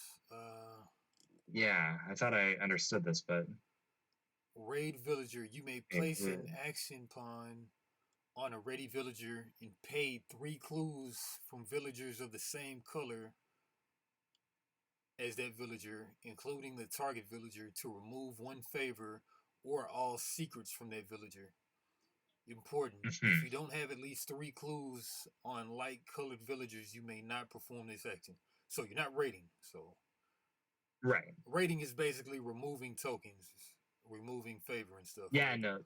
Yeah, I thought I understood this, but Raid villager. You may place an action pawn on a ready villager and pay 3 clues from villagers of the same color as that villager, including the target villager, to remove 1 favor or all secrets from that villager. Important. If you don't have at least 3 clues on light-colored villagers, you may not perform this action. So you're not raiding. So right. Raiding is basically removing tokens, removing favor and stuff. Yeah, no.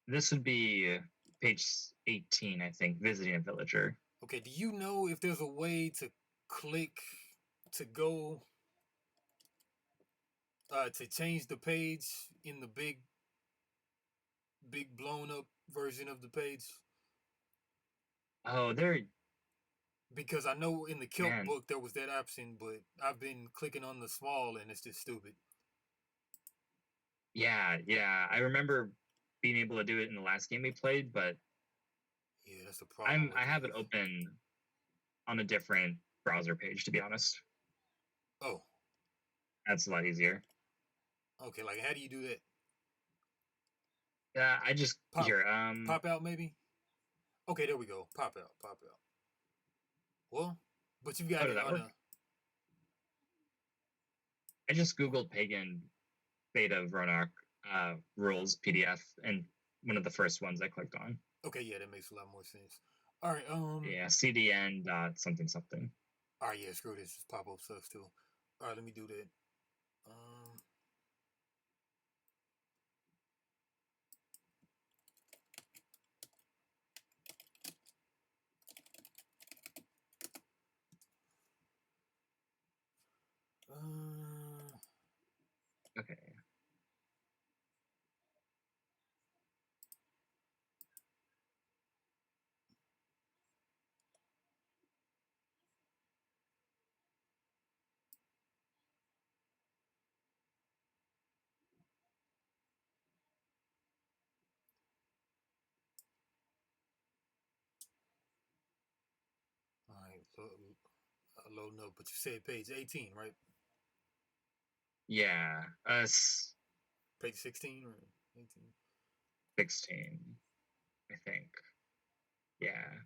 This would be page 18, I think, visiting a villager. Okay, do you know if there's a way to click to go to change the page in the big blown up version of the page? Oh, because I know in the Kelp book there was that option, but I've been clicking on the small and it's just stupid. Yeah, I remember being able to do it in the last game we played, but yeah, that's the problem. I have it open on a different browser page, to be honest. Oh, that's a lot easier. Okay, like how do you do that? Yeah, I just pop out maybe. Okay, there we go. Pop out. Well, but you've got it on I just googled Pagan beta of Roanoke rules PDF, and one of the first ones I clicked on. Okay, yeah, that makes a lot more sense. All right, yeah, CDN dot something. All right, yeah, screw this. Just pop up stuff too. All right, let me do that. Okay. All right, loading up. But you said page 18, right? Yeah. Page 16 or 18? 16, I think. Yeah.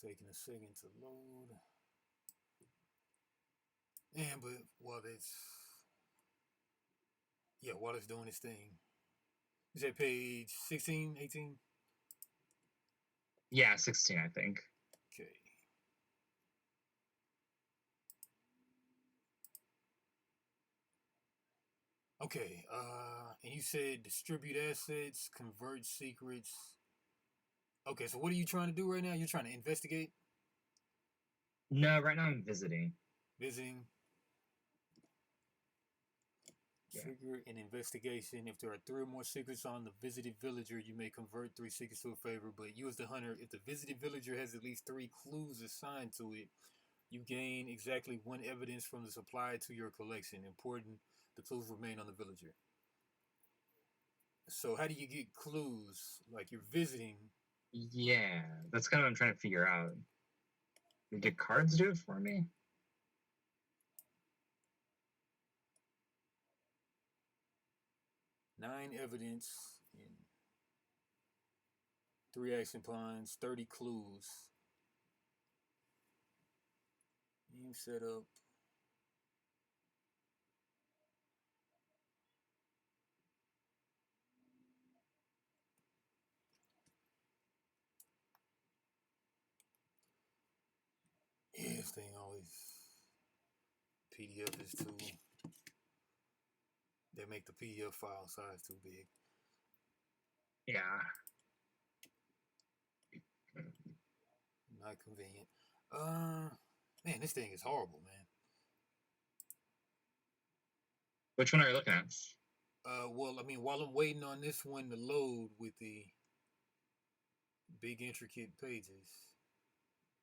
Taking a second to load. And but while it's doing its thing. Is that page 16, 18? Yeah, 16, I think. Okay. Okay, and you said distribute assets, convert secrets. Okay, so what are you trying to do right now? You're trying to investigate? No, right now I'm visiting. Visiting. Yeah. Trigger an investigation. If there are 3 or more secrets on the visited villager, you may convert 3 secrets to a favor. But you as the hunter, if the visited villager has at least 3 clues assigned to it, you gain exactly 1 evidence from the supply to your collection. Important, the clues remain on the villager. So how do you get clues? Like you're visiting. Yeah, that's kind of what I'm trying to figure out. Did cards do it for me? Nine evidence in 3 action pawns, 30 clues. Game set up. Yeah, this thing always PDF is too. They make the PDF file size too big. Yeah. Not convenient. Man, this thing is horrible, man. Which one are you looking at? Well, I mean, while I'm waiting on this one to load with the big intricate pages,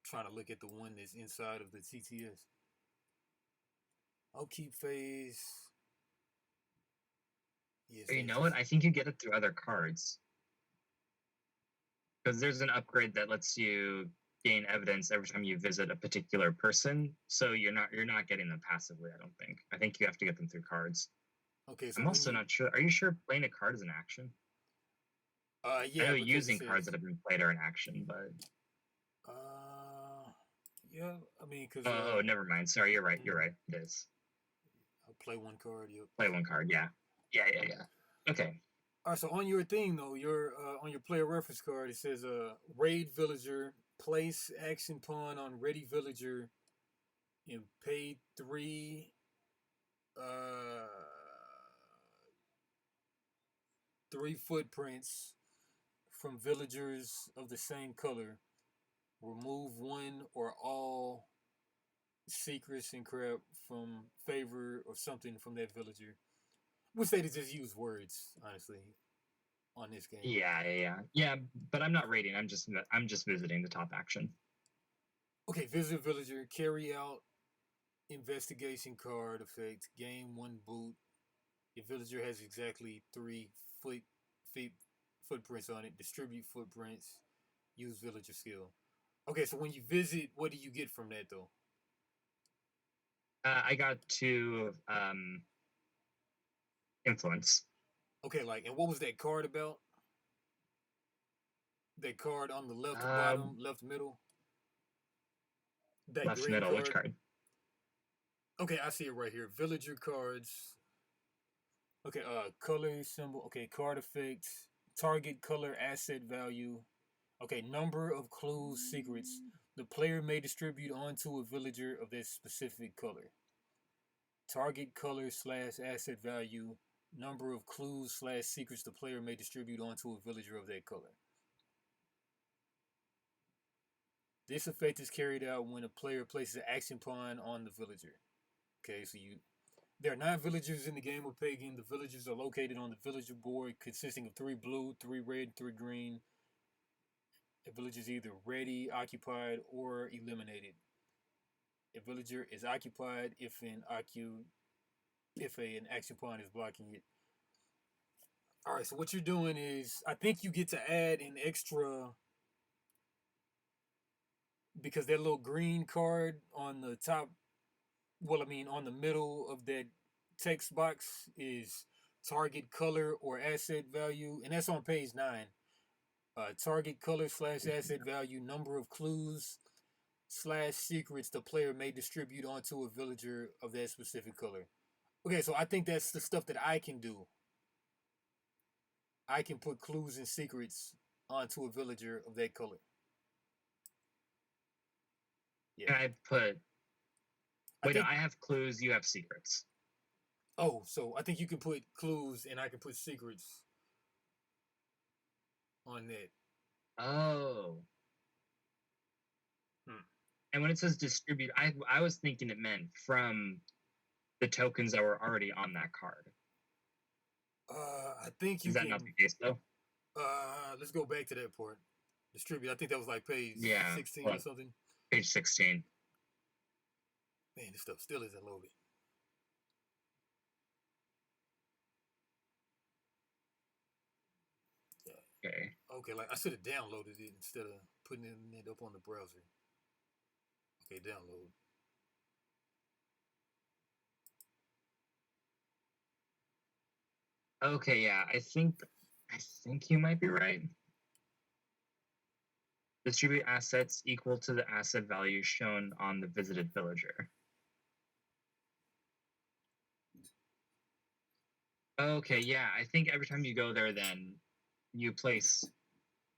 trying to look at the one that's inside of the TTS. Upkeep phase. Yes, you know what? I think you get it through other cards. Because there's an upgrade that lets you gain evidence every time you visit a particular person. So you're not getting them passively, I don't think. I think you have to get them through cards. Okay, so I'm also not sure. Are you sure playing a card is an action? Yeah. I know using cards that have been played are an action, but yeah. I mean, because oh, never mind. Sorry, you're right. You're right. It is. I'll play 1 card. Yep. Play 1 card. Yeah. Okay. All right. So on your thing though, your on your player reference card, it says raid villager, place action pawn on ready villager, and pay 3 3 footprints from villagers of the same color. Remove 1 or all secrets and crap from favor or something from that villager. We'll say to just use words, honestly, on this game. Yeah. But I'm not raiding. I'm just visiting the top action. Okay, visit villager, carry out investigation card effect, gain 1 boot. If villager has exactly 3 footprints on it, distribute footprints, use villager skill. Okay, so when you visit, what do you get from that though? I got 2 influence. Okay, and what was that card about? That card on the left bottom, left middle? That left middle, card. Which card? Okay, I see it right here. Villager cards. Okay, color symbol. Okay, card effect. Target color asset value. Okay, number of clues, secrets. The player may distribute onto a villager of that specific color. Target color / asset value. Number of clues / secrets the player may distribute onto a villager of that color. This effect is carried out when a player places an action pawn on the villager. Okay, so there are 9 villagers in the game of Pagan. The villagers are located on the villager board consisting of 3 blue, 3 red, 3 green. A villager is either ready, occupied, or eliminated. A villager is occupied if an action pawn is blocking it. All right, so what you're doing is, I think you get to add an extra, because that little green card on the top, on the middle of that text box is target color or asset value, and that's on page 9. Target color / asset value, number of clues slash secrets the player may distribute onto a villager of that specific color. Okay, so I think that's the stuff that I can do. I can put clues and secrets onto a villager of that color. Yeah. Can I put... Wait, I have clues, you have secrets. Oh, so I think you can put clues and I can put secrets on that. Oh. And when it says distribute, I was thinking it meant from the tokens that were already on that card. I think you Is that not the case, though? Let's go back to that part. Distribute. I think that was like page 16 or something. Page 16. Man, this stuff still isn't loaded. Yeah. Okay, like I should have downloaded it instead of putting it up on the browser. Okay, download. Okay, yeah, I think you might be right. Distribute assets equal to the asset value shown on the visited villager. Okay, yeah, I think every time you go there, then you place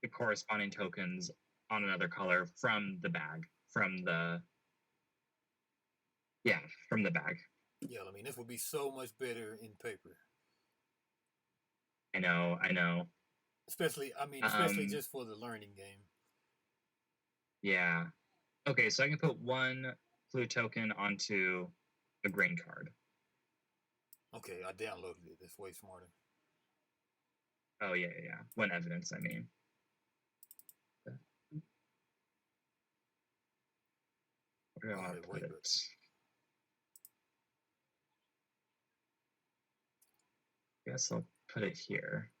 the corresponding tokens on another color from the bag, from the bag. Yeah, I mean, this would be so much better in paper. I know. Especially just for the learning game. Yeah. Okay, so I can put one clue token onto a grain card. Okay, I downloaded it. That's way smarter. Oh, yeah. One evidence, I mean. Where do I want to put it? I guess I'll put it here.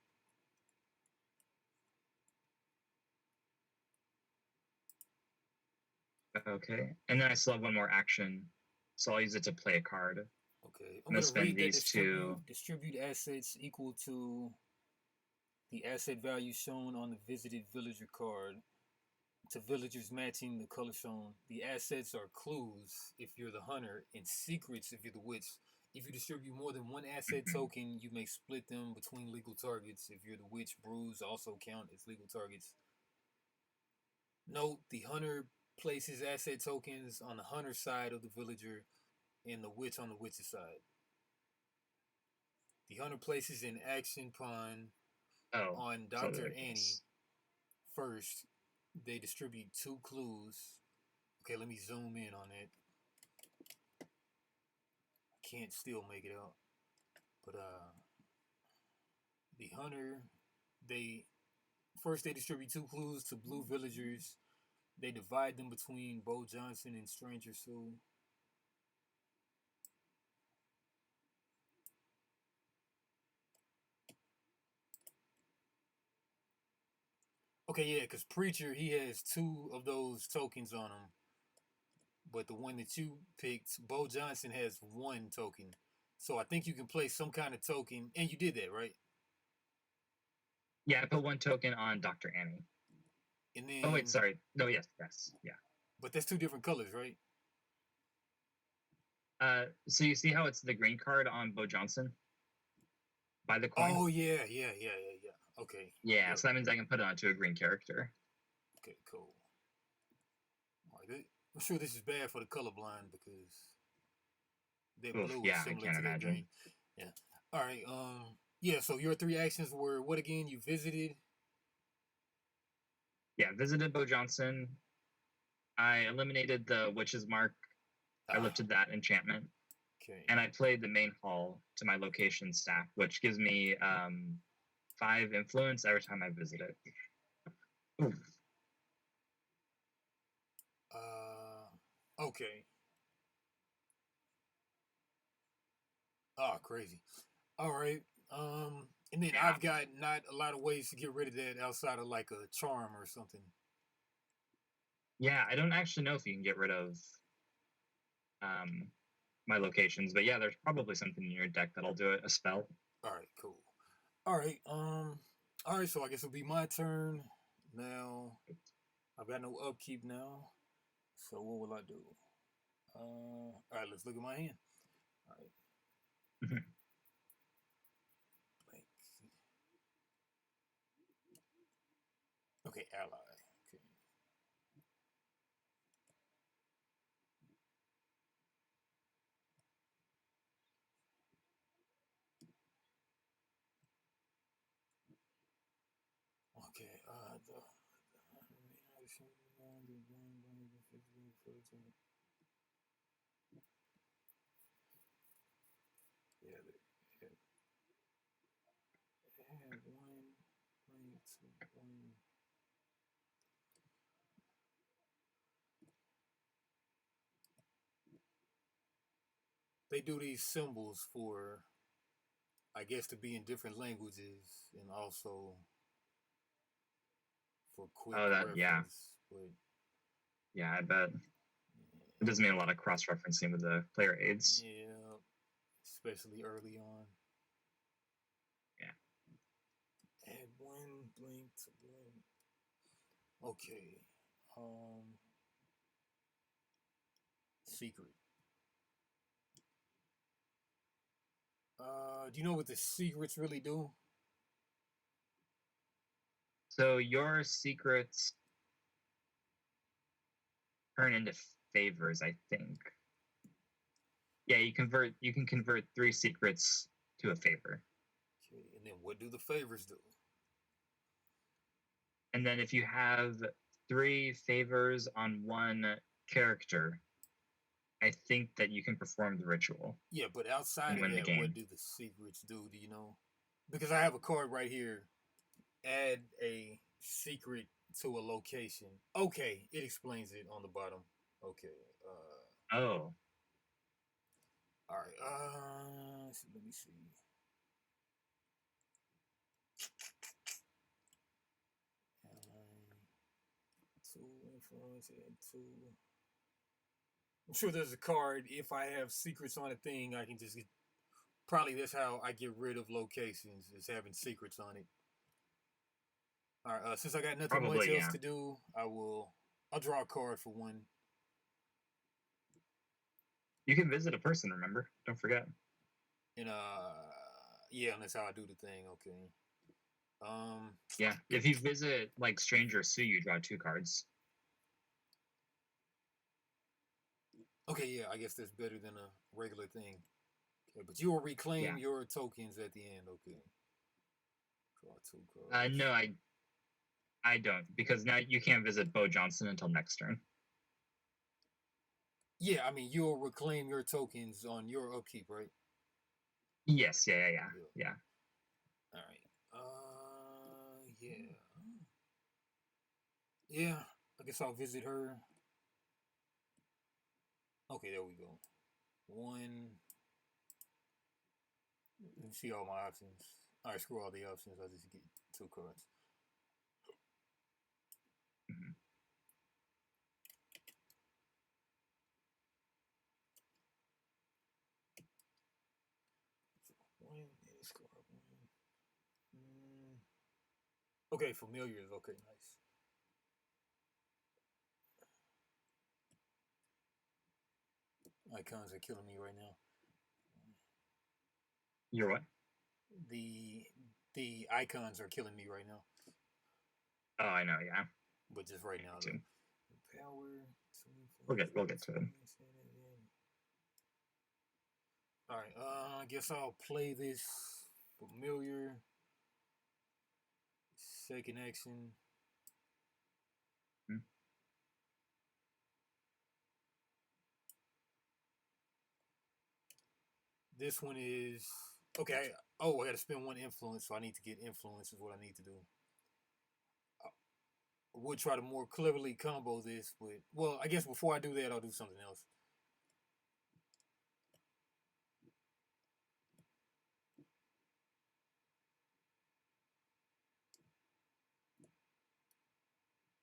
Okay, and then I still have one more action, so I'll use it to play a card. Okay, I'm going to spend these two. Distribute assets equal to the asset value shown on the visited villager card to villagers matching the color shown. The assets are clues if you're the hunter and secrets if you're the witch. If you distribute more than one asset token, you may split them between legal targets. If you're the witch, brews also count as legal targets. Note, the hunter places asset tokens on the hunter side of the villager and the witch on the witch's side. The hunter places an action pawn on Dr. Annie first. They distribute 2 clues. Okay, let me zoom in on it. I can't still make it out. But the hunter, they distribute 2 clues to blue villagers. They divide them between Bo Johnson and Stranger Sue. Okay, yeah, because Preacher, he has 2 of those tokens on him. But the one that you picked, Bo Johnson, has 1 token. So I think you can place some kind of token. And you did that, right? Yeah, I put 1 token on Dr. Annie. And then... Oh, wait, sorry. No, yes, yeah. But that's 2 different colors, right? So you see how it's the green card on Bo Johnson? By the coin? Oh, yeah. Okay. Yeah, so that means I can put it onto a green character. Okay, cool. All right, I'm sure this is bad for the colorblind because that blue is similar to that green. Yeah. All right. Yeah. So your 3 actions were what again? You visited. Yeah, visited Bo Johnson. I eliminated the witch's mark. I lifted that enchantment. Okay. And I played the main hall to my location stack, which gives me 5 influence every time I visit it. Ooh. Okay. Oh, crazy. All right. And then I've got not a lot of ways to get rid of that outside of like a charm or something. Yeah, I don't actually know if you can get rid of my locations, but yeah, there's probably something in your deck that'll do it, a spell. All right, cool. All right, so I guess it'll be my turn now. I've got no upkeep now. So what will I do? All right, let's look at my hand. All right. Mhm. Blank. Okay, ally. Okay. Okay. Yeah, they have one, blank, two, one. They do these symbols for, I guess, to be in different languages and also for quick Oh, that yeah, reference. But yeah. I bet it does mean a lot of cross-referencing with the player aids. yeah, especially early on. Yeah. Add one blank to one. Okay. Secret. Do you know what the secrets really do? So your secrets turn into favors, I think. Yeah, you can convert 3 secrets to a favor. Okay, and then what do the favors do? And then if you have 3 favors on one character, I think that you can perform the ritual Yeah, but outside and of win the that, what game. do the secrets do? Do you know? Because I have a card right here. Add a secret to a location. Okay, it explains it on the bottom. Okay. Oh, All right. So let me see. Two influence and two. I'm sure there's a card. If I have secrets on a thing, I can just get. Probably that's how I get rid of locations, is having secrets on it. All right. Since I got nothing much probably, else yeah. to do, I'll draw a card for one. You can visit a person, remember? Don't forget. And yeah, and that's how I do the thing. Okay. Yeah, if you visit like Stranger Sue, you draw 2 cards. Okay, yeah, I guess that's better than a regular thing. Okay, but you will reclaim Yeah. your tokens at the end. Okay. Draw 2 cards. No, I don't, because now you can't visit Bo Johnson until next turn. Yeah, I mean you'll reclaim your tokens on your upkeep, right? Yes, yeah. All right. Yeah. Yeah. I guess I'll visit her. Okay, there we go. One. Let me see all my options. All right, screw all the options. I'll just get 2 cards. Mhm. One, discard one. Okay, familiars. Okay, nice. Icons are killing me right now. You're what? The icons are killing me right now. Oh, I know, yeah. But just right now, Too. the power. We'll get to it. All right. I guess I'll play this familiar. Second action. Hmm. This one is okay. I got to spend 1 influence, so I need to get influence. Is what I need to do. I would try to more cleverly combo this, but well, I guess before I do that, I'll do something else.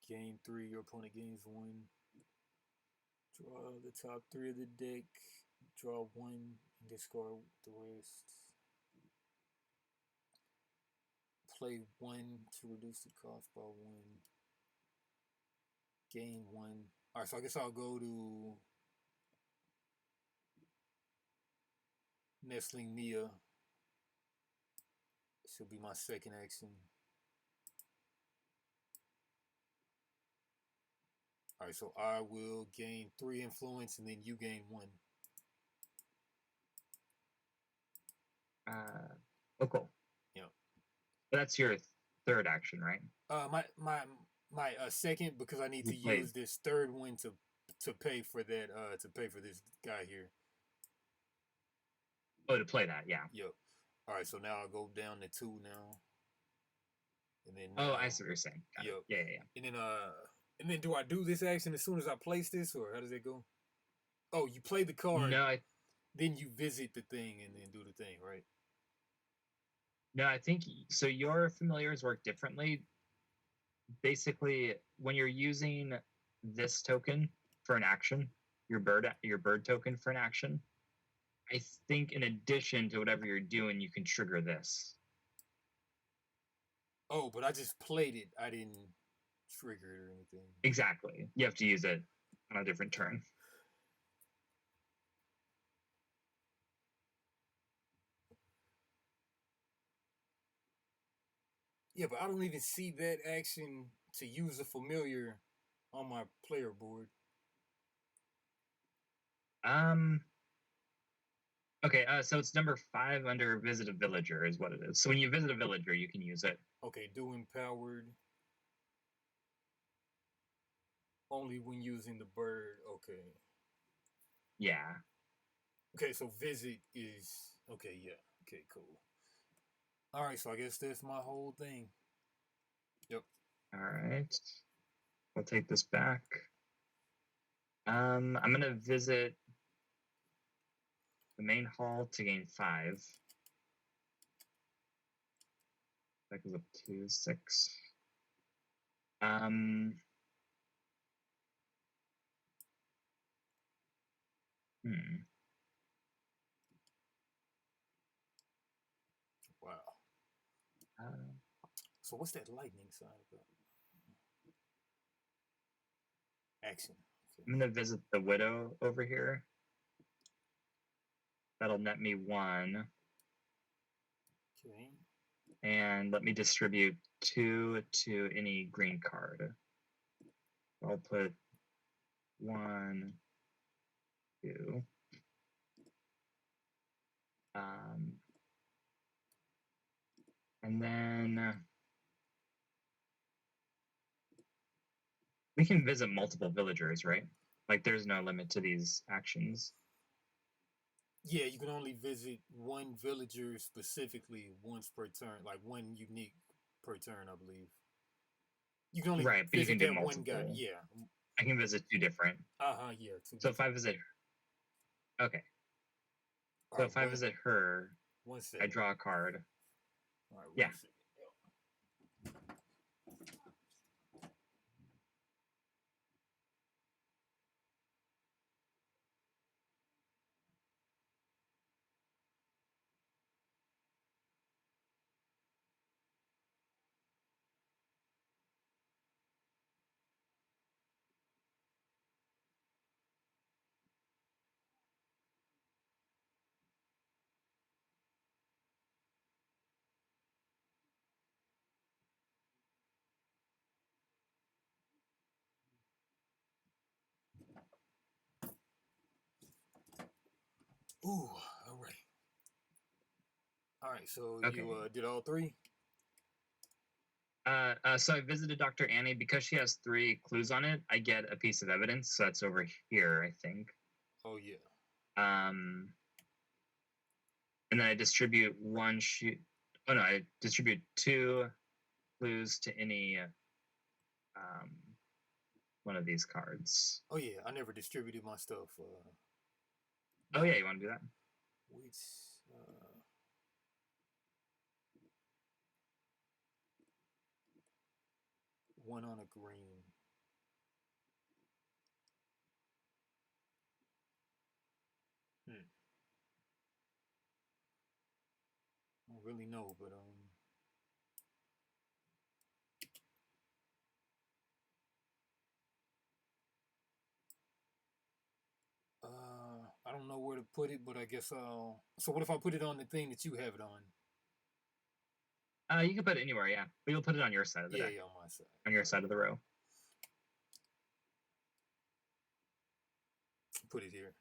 Game 3, your opponent gains 1. Draw the top 3 of the deck. Draw 1 and discard the rest. Play 1 to reduce the cost by 1. Gain 1. All right, so I guess I'll go to Nestling Mia. This will be my second action. All right, so I will gain 3 influence, and then you gain 1. Oh, cool. Yeah. That's your third action, right? My second, because I need to use this third one to pay for that to pay for this guy here. Oh, to play that, yeah. Yep. All right, so now I'll go down to 2 now. And then oh, I see what you're saying. Got yep. It. Yeah. And then do I do this action as soon as I place this, or how does it go? Oh, you play the card. No, then you visit the thing and then do the thing, right? No, I think so. Your familiars work differently. Basically, when you're using this token for an action, your bird token for an action, I think in addition to whatever you're doing, you can trigger this. Oh, but I just played it. I didn't trigger it or anything. Exactly. You have to use it on a different turn. Yeah, but I don't even see that action to use a familiar on my player board. Okay, so it's number 5 under visit a villager is what it is. So when you visit a villager, you can use it. Okay, do empowered. Only when using the bird. Okay. Yeah. Okay, so visit is okay. Yeah. Okay, cool. All right, so I guess that's my whole thing. Yep. All right. We'll take this back. I'm gonna visit the main hall to gain 5. That goes up to 6. Wow. So what's that lightning sign about? Action. Okay. I'm gonna visit the widow over here. That'll net me 1. Okay. And let me distribute 2 to any green card. I'll put 1, 2. And then we can visit multiple villagers, right? Like there's no limit to these actions. Yeah, you can only visit one villager specifically once per turn, like one unique per turn, I believe. You can only right, but you can do multiple. One guy. Yeah. I can visit 2 different. Yeah. 2 so if I visit okay. So if I visit her, I draw a card. All right, yeah. Ooh, all right. All right, so okay. You did all 3? So I visited Dr. Annie. Because she has 3 clues on it, I get a piece of evidence. So that's over here, I think. Oh, yeah. And then I distribute 1 sheet. Oh, no, I distribute 2 clues to any one of these cards. Oh, yeah, I never distributed my stuff. Oh, yeah, you want to do that? Which... 1 on a green. I don't really know, but don't know where to put it, but I guess I'll. So what if I put it on the thing that you have it on? You can put it anywhere, yeah. But you'll put it on your side of the deck. Yeah, on my side. On your side of the row. Put it here.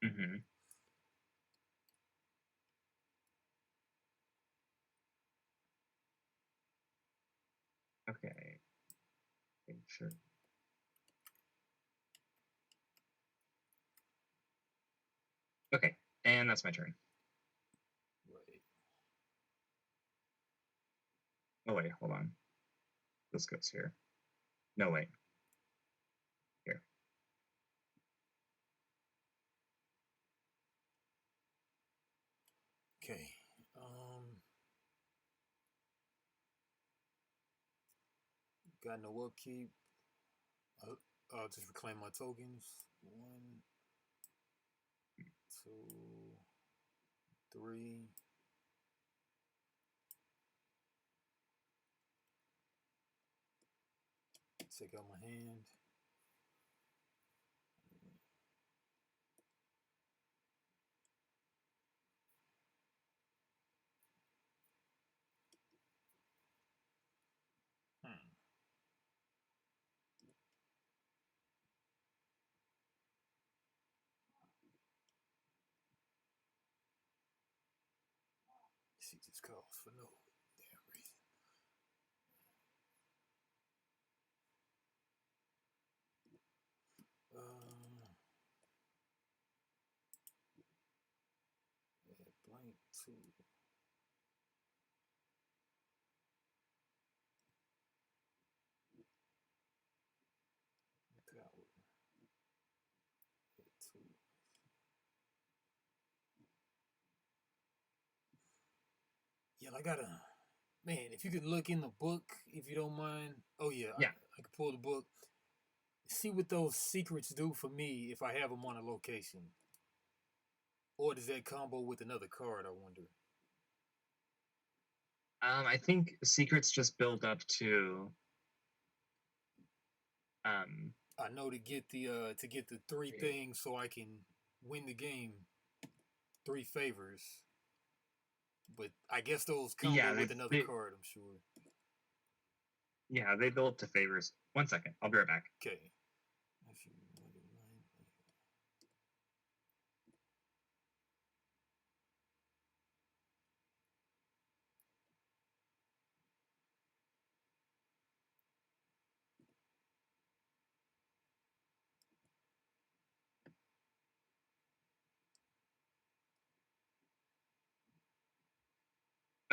Mm-hmm. Okay. Sure. Okay, and that's my turn. Right. Oh wait, hold on. This goes here. No, wait. Here. Okay. Got no upkeep. I'll just reclaim my tokens. 1, 2, 3. Take out my hand. She just calls for no damn reason. Blank 2. Power. 2. Yeah, I gotta. Man, if you could look in the book, if you don't mind. Oh yeah, yeah. I could pull the book. See what those secrets do for me if I have them on a location. Or does that combo with another card, I wonder? I think secrets just build up to I know to get the 3 things so I can win the game. 3 favors. But I guess those combo with another card, I'm sure. Yeah, they build up to favors. 1 second, I'll be right back. Okay.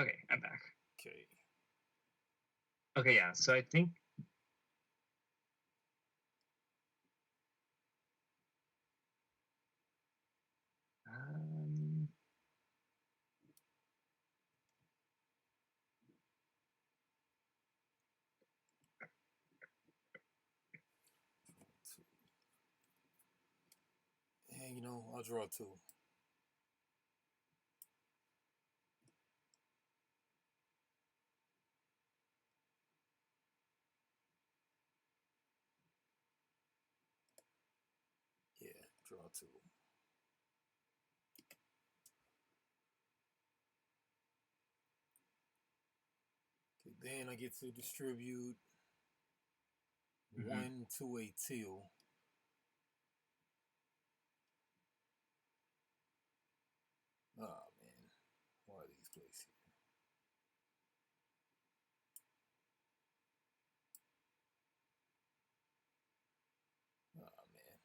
Okay, I'm back. Okay. Okay, yeah, so I think And I'll draw 2. Yeah, draw 2. Okay, then I get to distribute 1 to a teal. Oh man, why are these placed here? Oh man.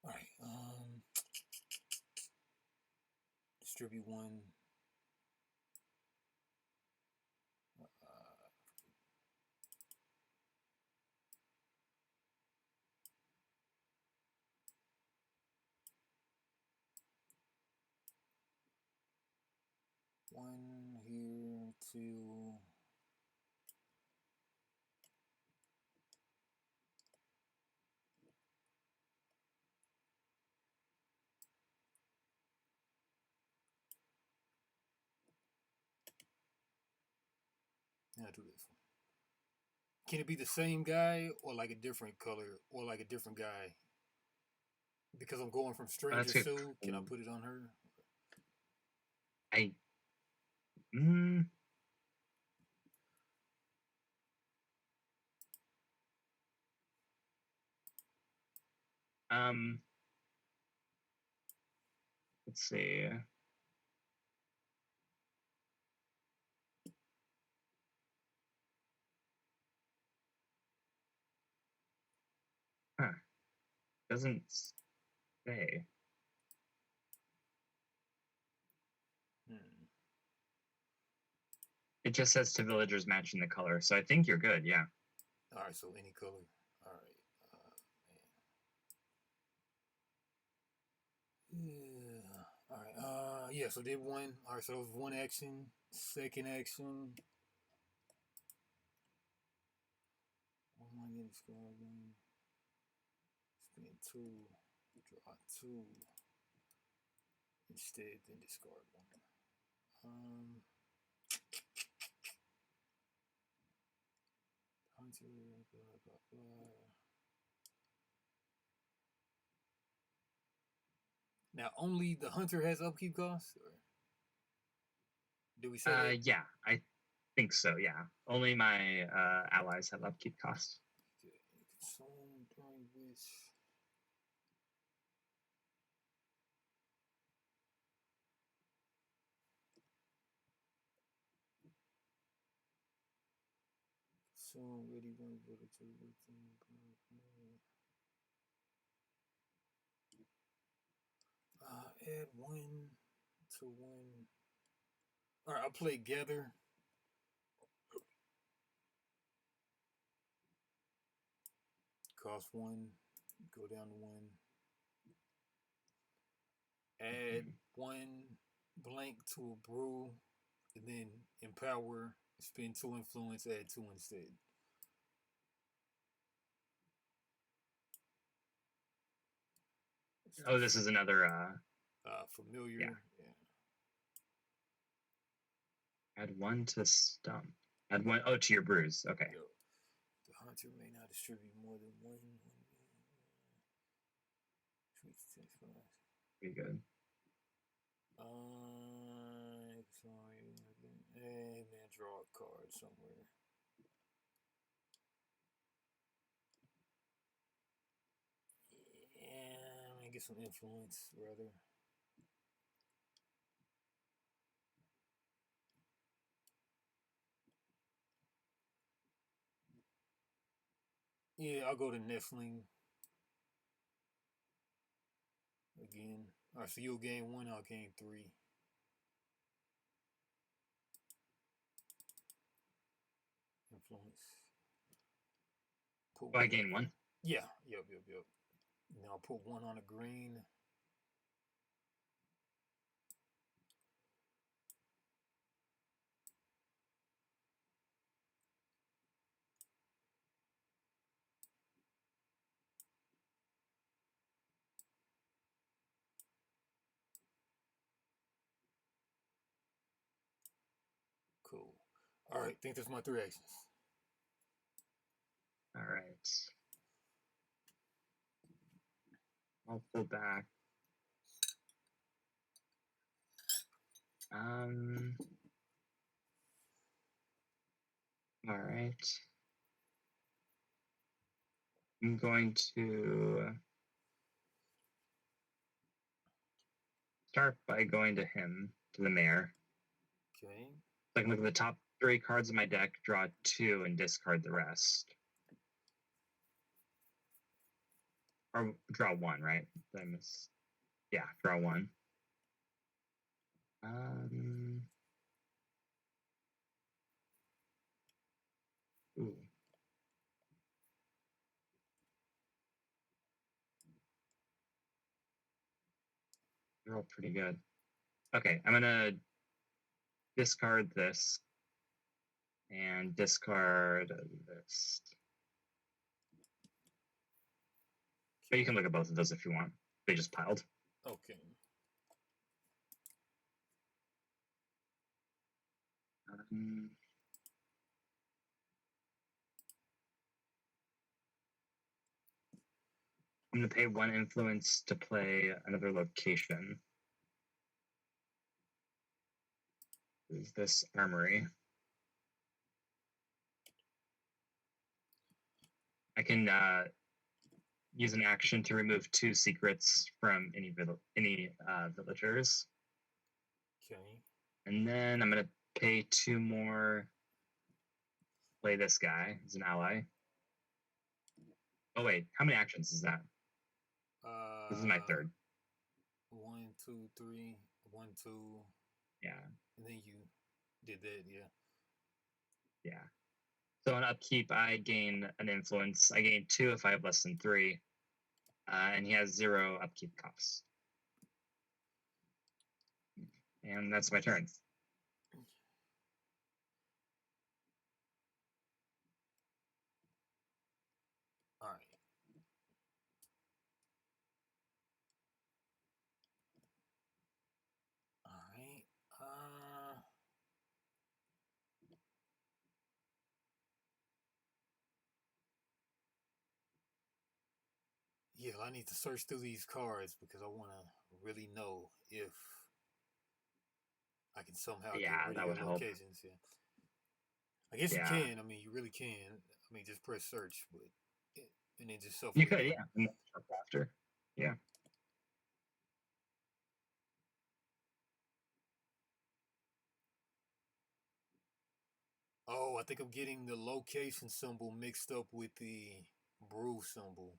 All right. Distribute 1. One here, 2. not do this one. Can it be the same guy or like a different color or like a different guy? Because I'm going from Stranger Sue, can I put it on her? Let's see. Huh. Doesn't say. It just says to villagers matching the color, so I think you're good, yeah. All right, so any color. All right. Yeah. All right. Yeah. So did one. All right. So it was one action. Second action. One get discard one. Spin two. Draw two. Instead, then discard one. Hunter. Blah blah blah. Now, only the hunter has upkeep costs? Or do we say that? Yeah, I think so, yeah. Only my allies have upkeep costs. Okay. Consume during which... Consume ready one villager within... add one to one. All right, I'll play Gather. Cost one, go down to one. Add one blank to a brew, and then empower, spend 2 influence, add 2 instead. Oh, this is another familiar. Yeah. Yeah. Add one to stump. Add one to your brews. Okay. Yo, the hunter may not distribute more than one. Pretty good. Sorry, and then draw a card somewhere. Yeah, I get some influence rather. Yeah, I'll go to Nestling again. All right, so you'll gain 1, I'll gain 3. Influence. I gain 1? Yeah, yep. Now I'll put 1 on a green. Cool. All right, I think that's my 3 actions. All right. I'll pull back. All right. I'm going to start by going to him, to the mayor. Okay. So I can look at the top 3 cards of my deck, draw 2, and discard the rest. Or draw 1, right? Did I miss? Yeah, draw 1. Ooh. They're all pretty good. Okay, I'm gonna discard this and discard this. But you can look at both of those if you want. They just piled. Okay. I'm going to pay 1 influence to play another location. Is this armory? I can use an action to remove 2 secrets from any villagers. Okay. And then I'm going to pay 2 more. Play this guy as an ally. Oh wait, how many actions is that? This is my 3rd. 1, 2, 3, 1, 2. Yeah. And then you did that, yeah. Yeah. So on upkeep, I gain an influence. I gain 2 if I have less than 3. And he has 0 upkeep costs. And that's my turn. All right. All right. Yeah, I need to search through these cards because I want to really know if I can somehow get rid that of would your help. locations. Yeah. I guess you Yeah. can. I mean, you really can. I mean, just press search, and then just shuffle. You could, yeah. And after, yeah. Oh, I think I'm getting the location symbol mixed up with the brew symbol.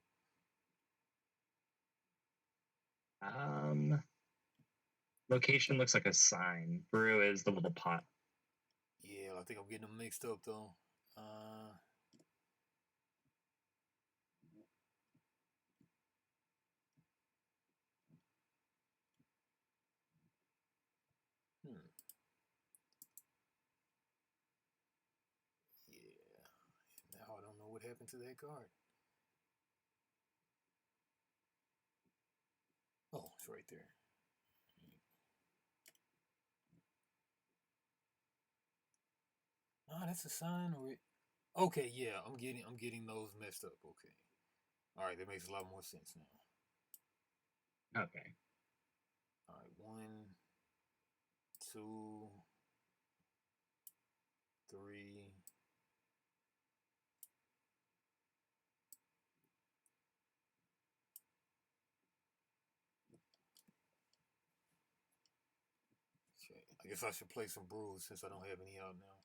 Location looks like a sign. Brew is the little pot. Yeah, I think I'm getting them mixed up though. Hmm. Yeah. Now I don't know what happened to that card. Oh, it's right there. Ah, that's a sign. Okay, yeah, I'm getting those messed up. Okay, all right, that makes a lot more sense now. Okay. All right, 1, 2, 3. Okay, I guess I should play some brews since I don't have any out now.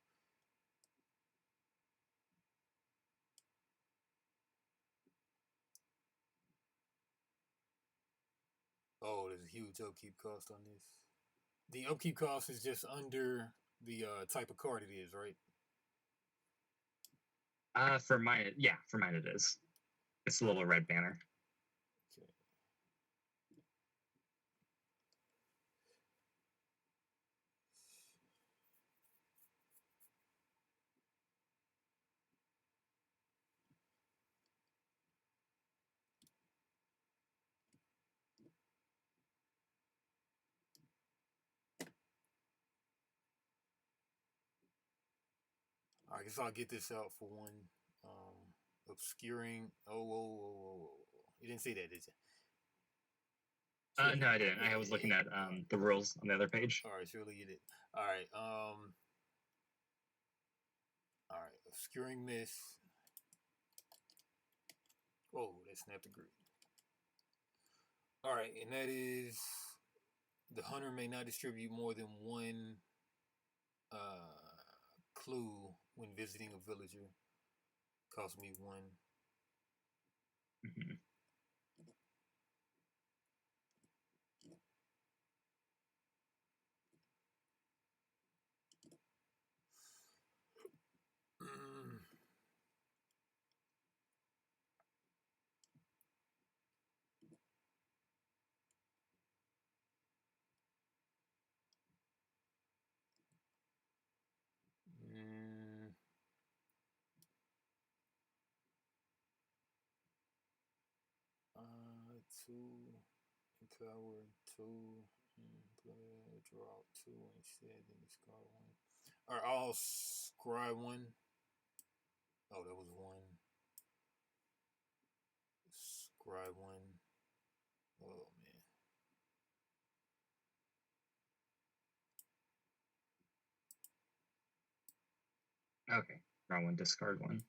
Oh, there's a huge upkeep cost on this. The upkeep cost is just under the type of card it is, right? For mine it is. It's a little red banner. Okay. I guess I'll get this out for one. Obscuring. Oh. You didn't see that, did you? No, I didn't. I was looking at the rules on the other page. All right, surely you did. All right. All right. Obscuring miss. Oh, that snapped the grid. All right, and that is the hunter may not distribute more than 1 clue when visiting a villager. Cost me 1. Mm-hmm. Two, empower 2, draw 2 instead, then discard 1. All right, I'll scry 1. Oh, that was 1. Discard one. Oh man. Okay. Draw one, discard one.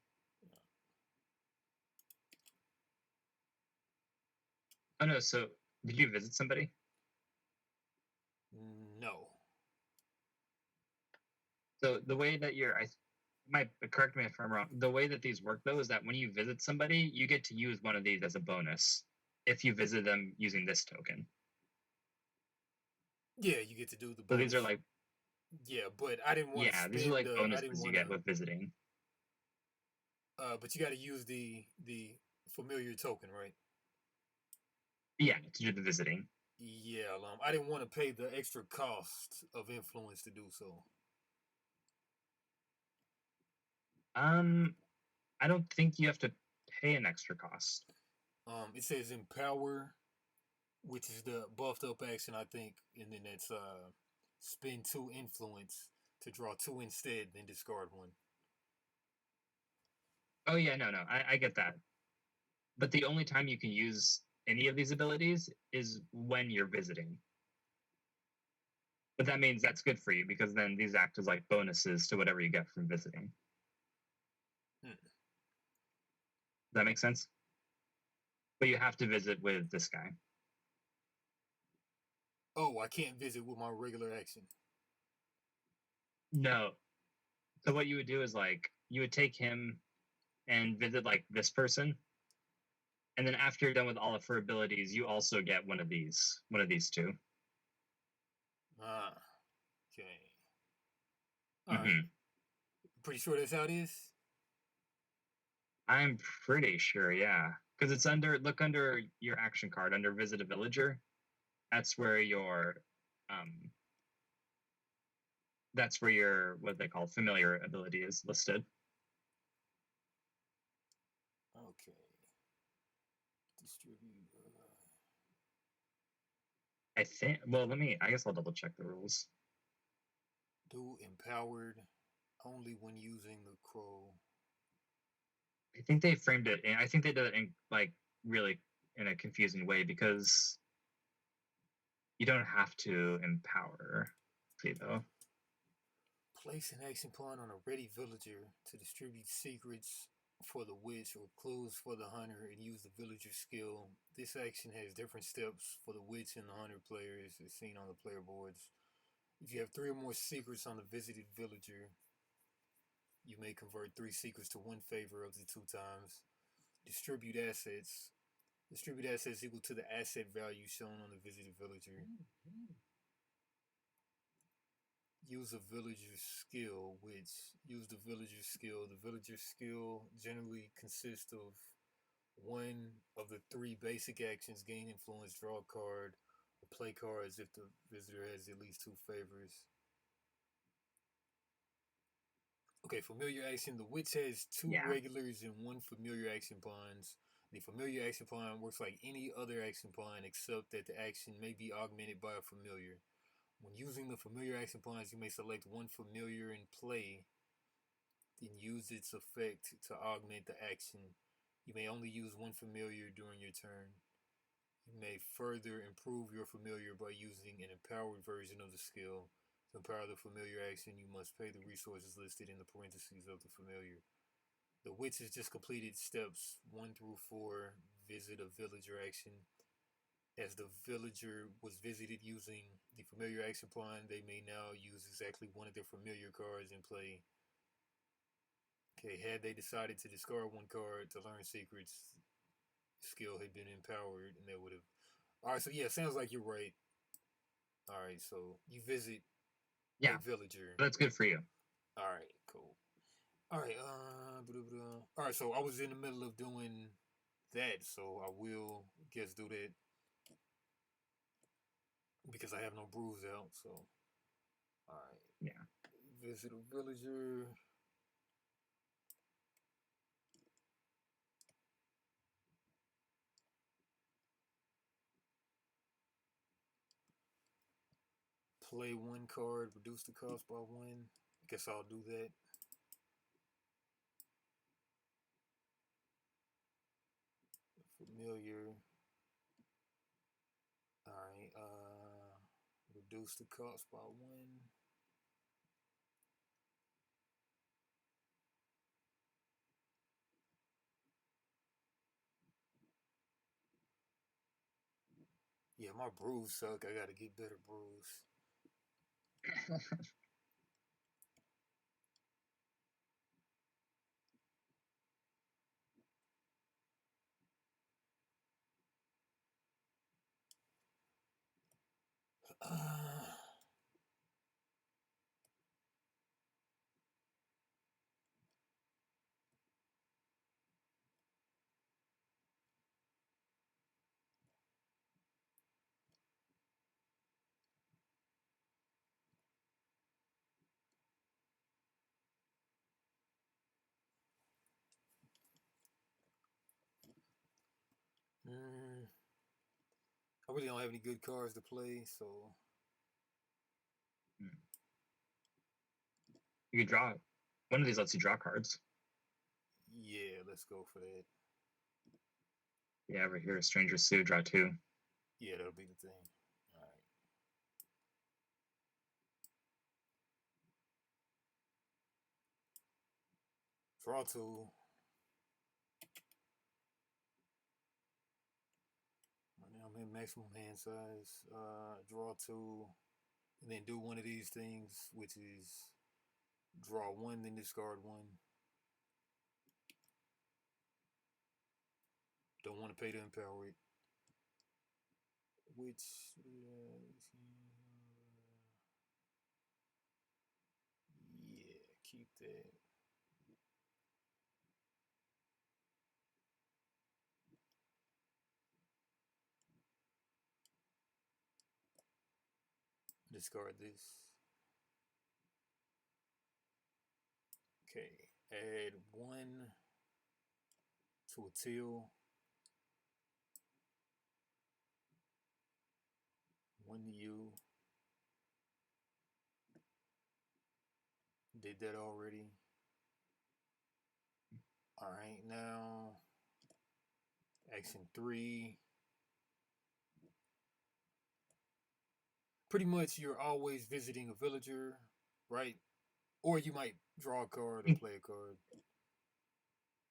Oh no, so did you visit somebody? No. So the way that might correct me if I'm wrong. The way that these work though is that when you visit somebody, you get to use one of these as a bonus if you visit them using this token. Yeah, you get to do the bonus. So these are like but I didn't want to spend these are like bonuses I didn't you get with visiting. But you got to use the familiar token, right? Yeah, to do the visiting. Yeah, I didn't want to pay the extra cost of influence to do so. I don't think you have to pay an extra cost. It says empower, which is the buffed up action, I think, and then it's spend 2 influence to draw 2 instead, then discard 1. Oh yeah, no, I get that. But the only time you can use any of these abilities is when you're visiting. But that means that's good for you because then these act as like bonuses to whatever you get from visiting. Does that make sense? But you have to visit with this guy. Oh, I can't visit with my regular action. No. So what you would do is like you would take him and visit like this person. And then after you're done with all of her abilities, you also get one of these 2. Ah, okay. All right. Pretty sure that's how it is? I'm pretty sure, yeah. Because it's look under your action card, under Visit a Villager. That's where your, what they call familiar ability is listed. Okay. Distribute. I guess I'll double check the rules. Do empowered only when using the crow. I think they framed it, and I think they did it in like really in a confusing way because you don't have to empower. See though. Place an action point on a ready villager to distribute secrets for the witch or clues for the hunter and use the villager skill. This action has different steps for the witch and the hunter players as seen on the player boards. If you have 3 or more secrets on the visited villager, you may convert 3 secrets to 1 favor up to 2 times. Distribute assets. Distribute assets equal to the asset value shown on the visited villager. Use a villager skill, use the villager skill. The villager skill generally consists of 1 of the 3 basic actions: gain influence, draw a card, or play cards if the visitor has at least 2 favors. Okay, familiar action. The witch has 2 regulars and 1 familiar action pawns. The familiar action pawn works like any other action pawn except that the action may be augmented by a familiar. When using the familiar action pawns, you may select 1 familiar in play, then use its effect to augment the action. You may only use 1 familiar during your turn. You may further improve your familiar by using an empowered version of the skill. To empower the familiar action, you must pay the resources listed in the parentheses of the familiar. The witch has just completed steps 1 through 4, visit a villager action. As the villager was visited using the familiar action pawn, they may now use exactly 1 of their familiar cards in play. Okay, had they decided to discard 1 card to learn secrets, skill had been empowered, and that would have. Alright, so yeah, sounds like you're right. Alright, so you visit a villager. That's good for you. Alright, cool. Alright, alright, so I was in the middle of doing that, so I will guess do that. Because I have no brews out, so. Alright. Yeah. Visit a villager. Play 1 card, reduce the cost by 1. I guess I'll do that. familiar. All right. Reduce the cost by 1. Yeah, my brews suck. I gotta get better brews. I really don't have any good cards to play, so You could draw. One of these lets you draw cards. yeah, let's go for that. Yeah, over here, Stranger Sue, draw 2. Yeah, that'll be the thing. All right. Draw 2. Right now I'm in maximum hand size. Draw 2. And then do one of these things, which is draw 1, then discard 1. Don't want to pay to empower it. Which, yeah, keep that. Discard this. Okay, add 1 to a teal. 1 to you. Did that already. All right, now action 3. Pretty much you're always visiting a villager, right? Or you might draw a card or play a card.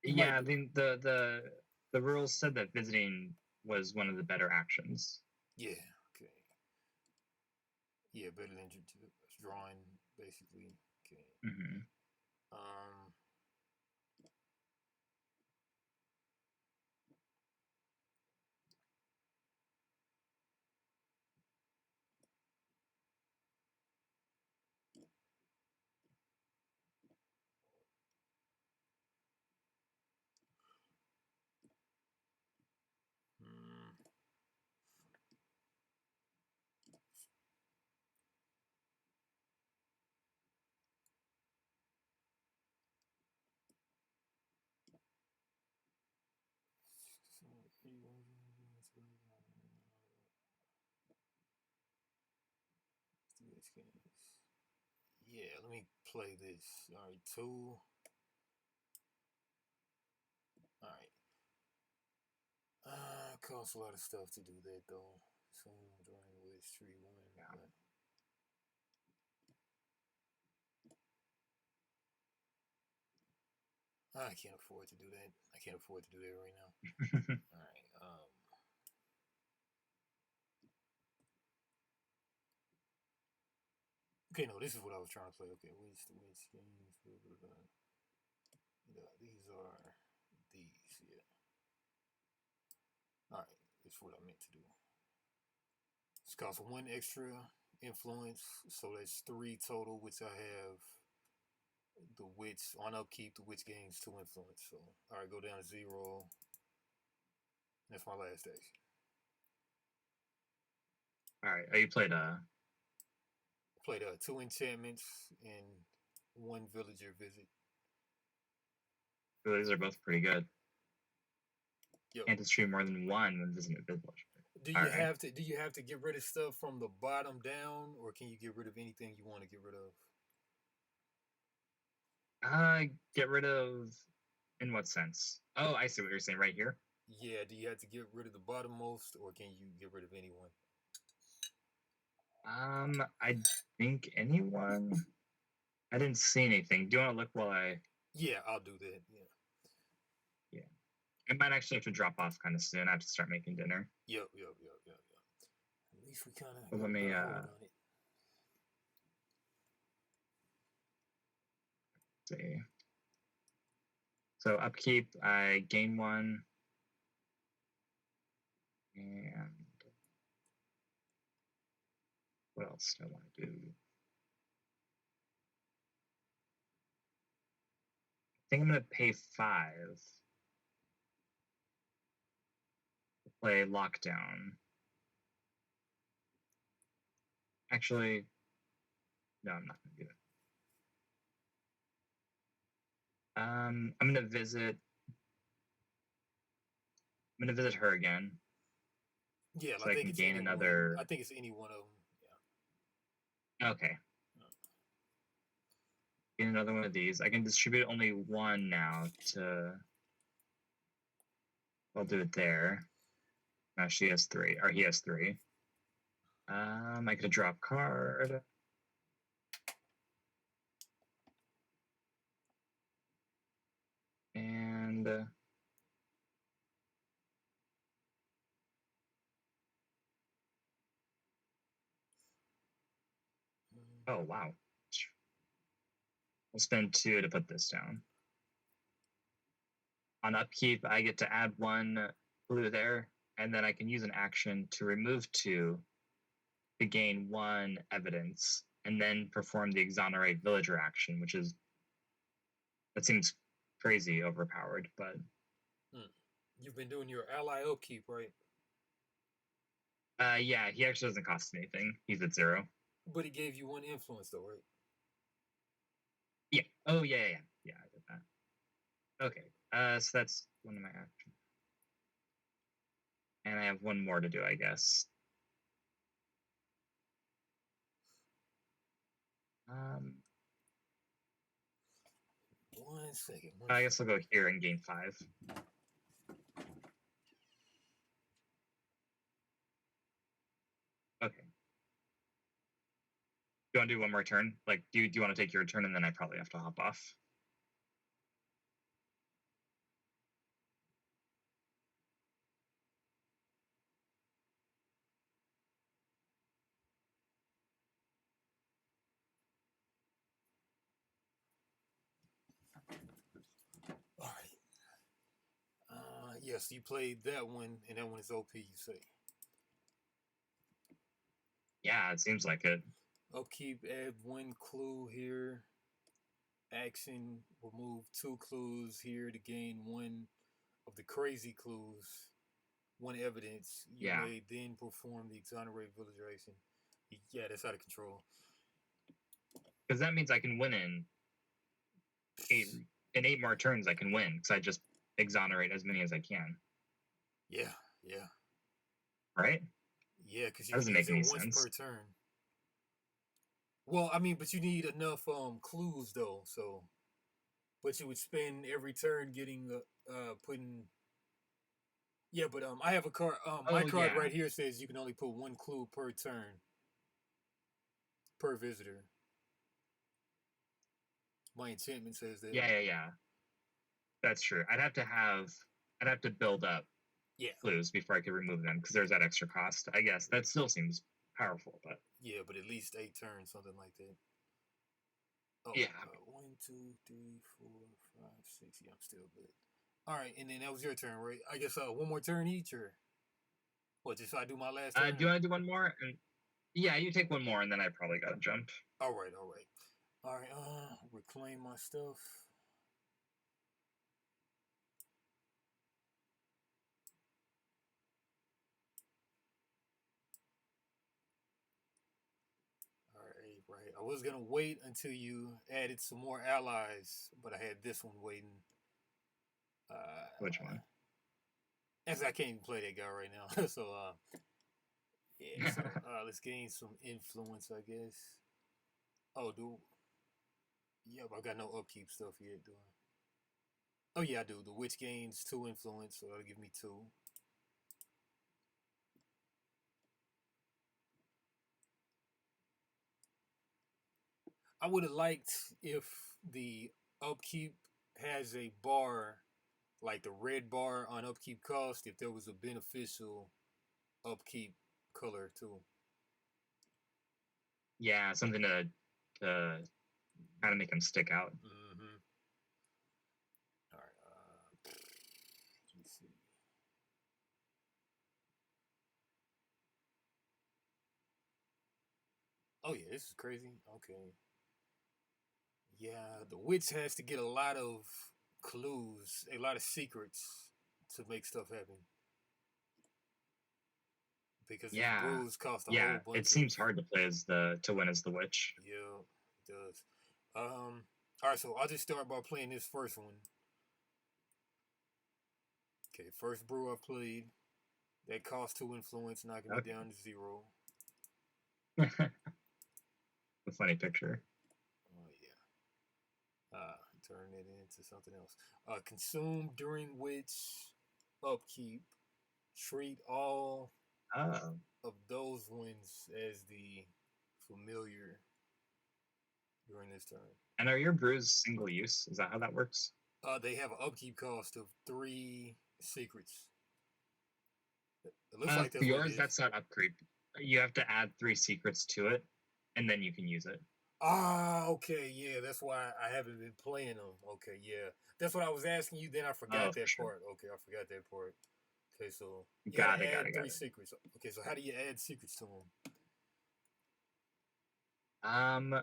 Yeah, the rules said that visiting was one of the better actions. Yeah, okay. Yeah, better than drawing, basically. Okay. Mm-hmm. Yeah, let me play this. All right, 2. All right. Costs a lot of stuff to do that though. So drawing with tree 1. Yeah. But I can't afford to do that. I can't afford to do that right now. All right. Okay, no, this is what I was trying to play. Okay, which games? Yeah, these are these. Yeah. All right, that's what I meant to do. It's cost 1 extra influence, so that's 3 total, which I have the witch on upkeep. The witch gains 2 influence. So all right, go down to 0. That's my last action. All right. Oh, you played Played 2 enchantments and 1 villager visit. These are both pretty good. Yep. Can't destroy more than 1 when visiting a village. Do you have to get rid of stuff from the bottom down, or can you get rid of anything you want to get rid of? Get rid of. In what sense? Oh, I see what you're saying right here. Yeah, do you have to get rid of the bottommost, or can you get rid of anyone? I think anyone. I didn't see anything. Do you want to look while I? Yeah, I'll do that. Yeah. Yeah. I might actually have to drop off kind of soon. I have to start making dinner. Yep. At least we kind of Let me hold on it. See. So upkeep, I gain 1. And what else do I want to do? I think I'm going to pay 5 to play Lockdown. Actually, no, I'm not going to do it. I'm going to visit. I'm going to visit her again. Yeah, so I can gain another. I think it's any one of them. Yeah. Okay. Gain another one of these. I can distribute only 1 now to. I'll do it there. Now she has 3, or he has 3. I could draw a card. And oh wow. We'll spend 2 to put this down. On upkeep, I get to add 1 blue there, and then I can use an action to remove 2 to gain 1 evidence, and then perform the exonerate villager action, which is that seems crazy overpowered, but You've been doing your ally upkeep, right? Yeah, he actually doesn't cost anything. He's at 0. But he gave you 1 influence, though, right? Yeah. Oh yeah, I did that. Okay. So that's one of my actions, and I have 1 more to do, I guess. 1 second. I guess I'll go here and gain 5. Okay. Do you want to do 1 more turn? Like, do you want to take your turn, and then I probably have to hop off? All right. Yes, you played that one, and that one is OP, you say? Yeah, it seems like it. Upkeep, add 1 clue here. Action, remove 2 clues here to gain 1 of the crazy clues. 1 evidence. You may then perform the exonerate villager action. Yeah, that's out of control. Because that means I can win in 8 more turns. I can win because I just exonerate as many as I can. Yeah. Right? Yeah, because you doesn't make any sense per turn. Well, I mean, but you need enough clues though. So, but you would spend every turn getting putting. Yeah, but I have a card. My card right here says you can only put 1 clue per turn per visitor. My enchantment says that. Yeah. That's true. I'd have to build up clues before I could remove them because there's that extra cost. I guess that still seems powerful, but yeah, but at least 8 turns, something like that. Oh, yeah. 1, 2, 3, 4, 5, 6. Yeah, I'm still good. All right, and then that was your turn, right? I guess 1 more turn each, or what? Just so I do my last turn. Do you want to do 1 more? And yeah, you take 1 more, and then I probably gotta jump. All right. Reclaim my stuff. Right. I was gonna wait until you added some more allies, but I had this one waiting. Which one? As I can't even play that guy right now, so yeah. So let's gain some influence, I guess. Oh, dude. Yep, I got no upkeep stuff yet, do I? Oh yeah, I do. The witch gains 2 influence, so that'll give me 2. I would have liked if the upkeep has a bar, like the red bar on upkeep cost, if there was a beneficial upkeep color too. Yeah, something to kind of make them stick out. Mm-hmm. All right. Let me see. Oh yeah, this is crazy. Okay. Yeah, the witch has to get a lot of clues, a lot of secrets to make stuff happen. Because these Yeah, brews cost a yeah. whole bunch It seems of. hard to play as to win as the witch. Yeah, it does. All right, so I'll just start by playing this first one. Okay, first brew I played. That cost 2 influence, knocking me down to 0. A funny picture. Oh yeah. Turn it into something else. Consume during which upkeep. Treat all Oh. of those ones as the familiar during this turn. And are your brews single use? Is that how that works? They have an upkeep cost of 3 secrets. It looks like For that's what it yours, is. that's not upkeep. You have to add 3 secrets to it, and then you can use it. Ah, okay, yeah, that's why I haven't been playing them. Okay, yeah, that's what I was asking you. Then I forgot that part. Okay, I forgot that part. Okay, so you got gotta it. add 3 secrets. Okay, so how do you add secrets to them?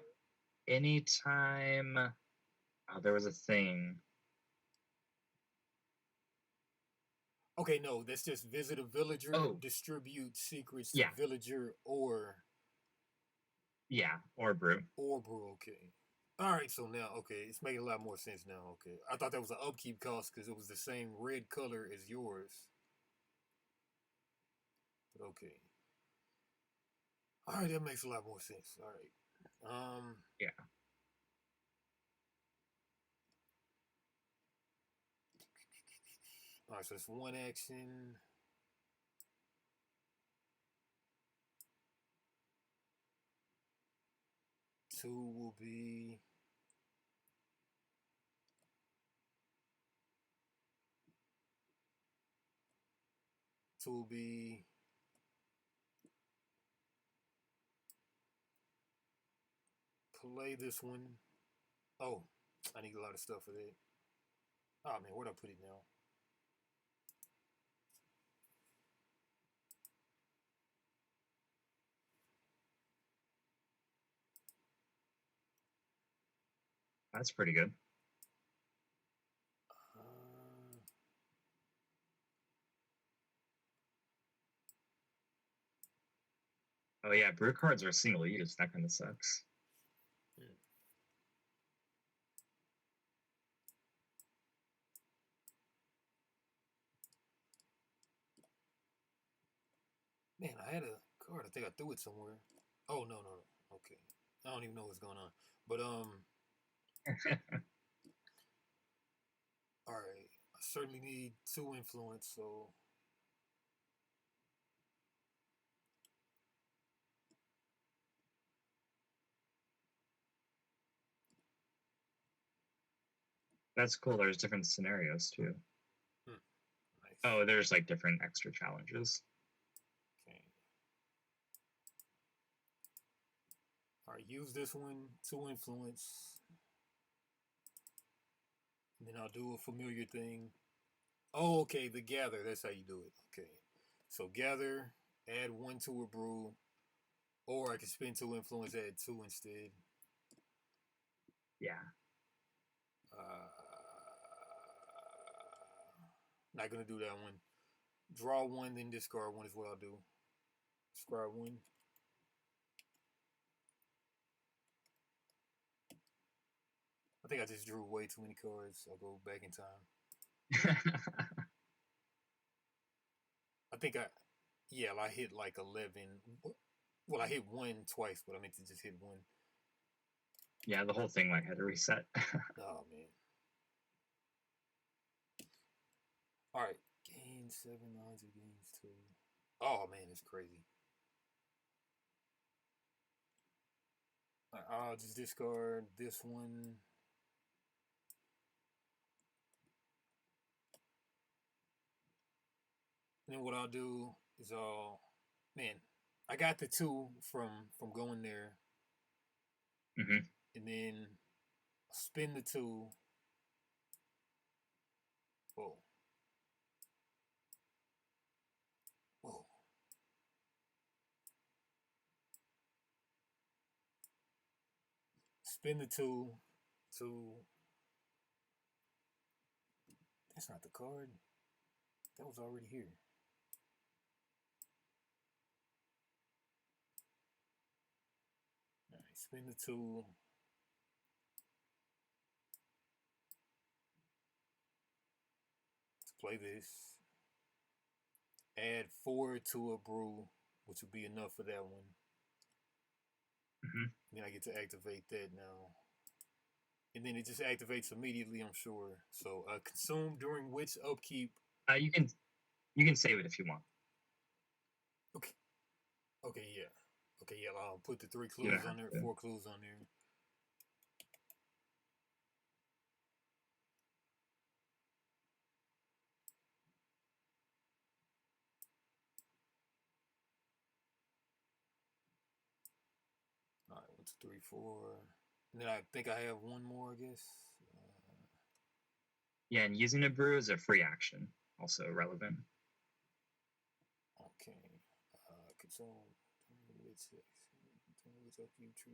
Anytime. Oh, there was a thing. Okay, no, that's just visit a villager, distribute secrets to villager or. Yeah, or brew. Or brew, okay. All right, so now, okay, it's making a lot more sense now. Okay, I thought that was an upkeep cost because it was the same red color as yours. But okay. All right, that makes a lot more sense. All right. Yeah. All right, so it's 1 action. Two will be. Two will be. Play this one. Oh, I need a lot of stuff for that. Oh man, where'd I put it now? That's pretty good. Oh yeah, brew cards are single use. That kind of sucks. Man, I had a card. I think I threw it somewhere. Oh no. Okay, I don't even know what's going on. But all right. I certainly need 2 influence, so. That's cool. There's different scenarios too. Nice. Oh, there's like different extra challenges. Okay. All right, use this one, 2 influence. And then I'll do a familiar thing. Oh, okay, the gather. That's how you do it. Okay. So gather, add 1 to a brew. Or I can spend 2 influence, add 2 instead. Yeah. Not gonna do that one. Draw 1, then discard 1 is what I'll do. Discard 1. I think I just drew way too many cards. I'll go back in time. I think I hit like 11. Well, I hit 1 twice, but I meant to just hit 1. Yeah, the whole thing might have to reset. Oh man. All right, gain 700, gains 2. Oh man, it's crazy. I'll just discard this one. And then what I'll do is man, I got the 2 from going there. Mm-hmm. And then spin the 2. Whoa. Whoa. Spin the 2 to. That's not the card. That was already here. All right, spin the 2. To play this. Add 4 to a brew, which would be enough for that one. Mm-hmm. Then I get to activate that now. And then it just activates immediately, I'm sure. So consume during which upkeep. You can save it if you want. Okay. Okay, yeah. Okay, yeah. I'll put the 3 clues on there, 4 clues on there. All right, 1, 2, 3, 4. And then I think I have one more, I guess. Yeah, and using a brew is a free action, also relevant. Okay. Consume which upkeep true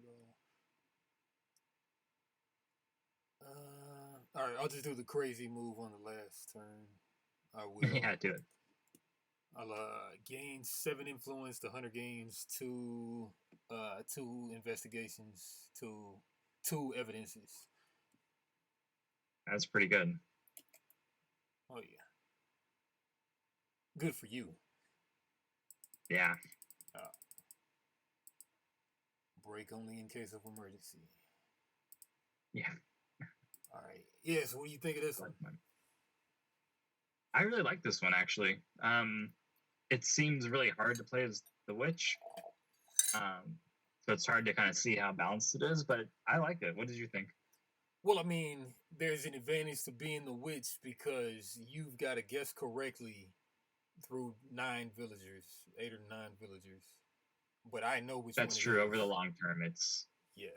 all right, I'll just do the crazy move on the last turn. I will. Yeah, do it. I'll gain 7 influence. The hunter gains 2 investigations, 2 evidences. That's pretty good. Oh yeah. Good for you. Yeah. Break only in case of emergency. Yeah. All right. Yeah, so what do you think of this one? I really like this one, actually. It seems really hard to play as the witch. So it's hard to kind of see how balanced it is, but I like it. What did you think? Well, I mean, there's an advantage to being the witch because you've got to guess correctly through 9 villagers, 8 or 9 villagers. But I know which That's one true. it is. Over the long term, it's... Yeah.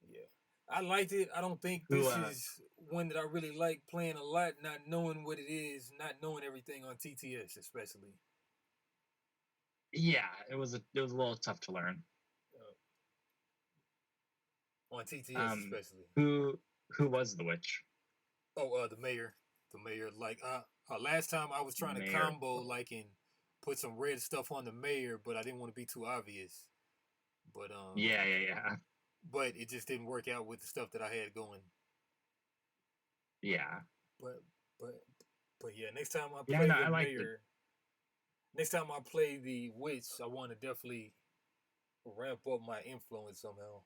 Yeah. I liked it. I don't think this is one that I really like playing a lot, not knowing what it is, not knowing everything on TTS especially. Yeah, it was a little tough to learn. On TTS especially. Who was the witch? Oh, the mayor. The mayor, like last time I was trying to combo like and put some red stuff on the mayor, but I didn't want to be too obvious. But Yeah. But it just didn't work out with the stuff that I had going. Yeah. But yeah, next time I play the mayor, next time I play the witch, I want to definitely ramp up my influence somehow.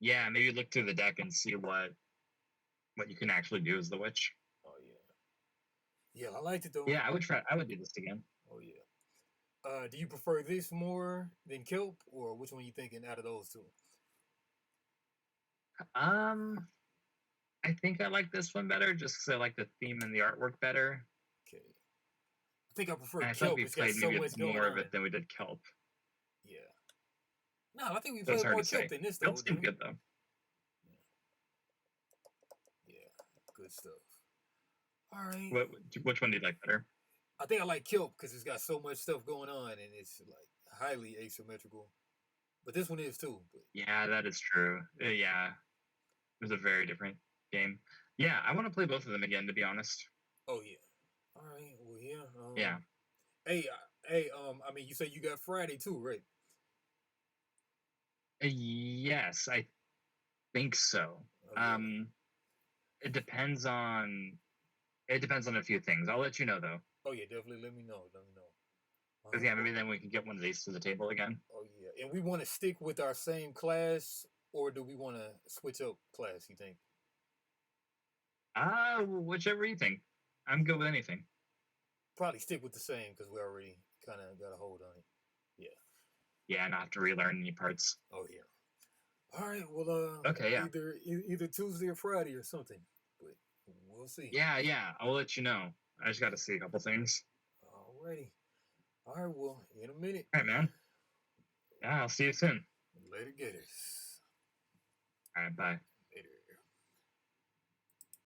Yeah, maybe look through the deck and see what you can actually do as the witch. Oh yeah. Yeah, I liked it though. Yeah, I would do this again. Oh yeah. Do you prefer this more than Kelp, or which one are you thinking out of those 2? I think I like this one better, just because I like the theme and the artwork better. Okay. I think I prefer and I Kelp. thought we played so maybe much more going of it than we did Kelp. Yeah. No, I think we played more Kelp than this though. Kelp seemed good though. Yeah, good stuff. All right. Which one do you like better? I think I like Kelp because it's got so much stuff going on and it's like highly asymmetrical. But this one is too. But... Yeah, that is true. Yeah, it was a very different game. Yeah, I want to play both of them again, to be honest. Oh yeah. All right. Well, yeah. Yeah. Hey. I mean, you say you got Friday too, right? Yes, I think so. Okay. It depends on a few things. I'll let you know though. Oh yeah, definitely let me know. Because yeah, maybe then we can get one of these to the table again. Oh yeah, and we want to stick with our same class, or do we want to switch up class? You think? Whichever you think. I'm good with anything. Probably stick with the same because we already kind of got a hold on it. Yeah. Yeah, not have to relearn any parts. Oh yeah. All right. Well. Okay. Yeah. Either Tuesday or Friday or something. But we'll see. Yeah. I'll let you know. I just got to see a couple things. Alrighty. All right. Well, in a minute. All right, man. Yeah, I'll see you soon. Later, gators. All right. Bye.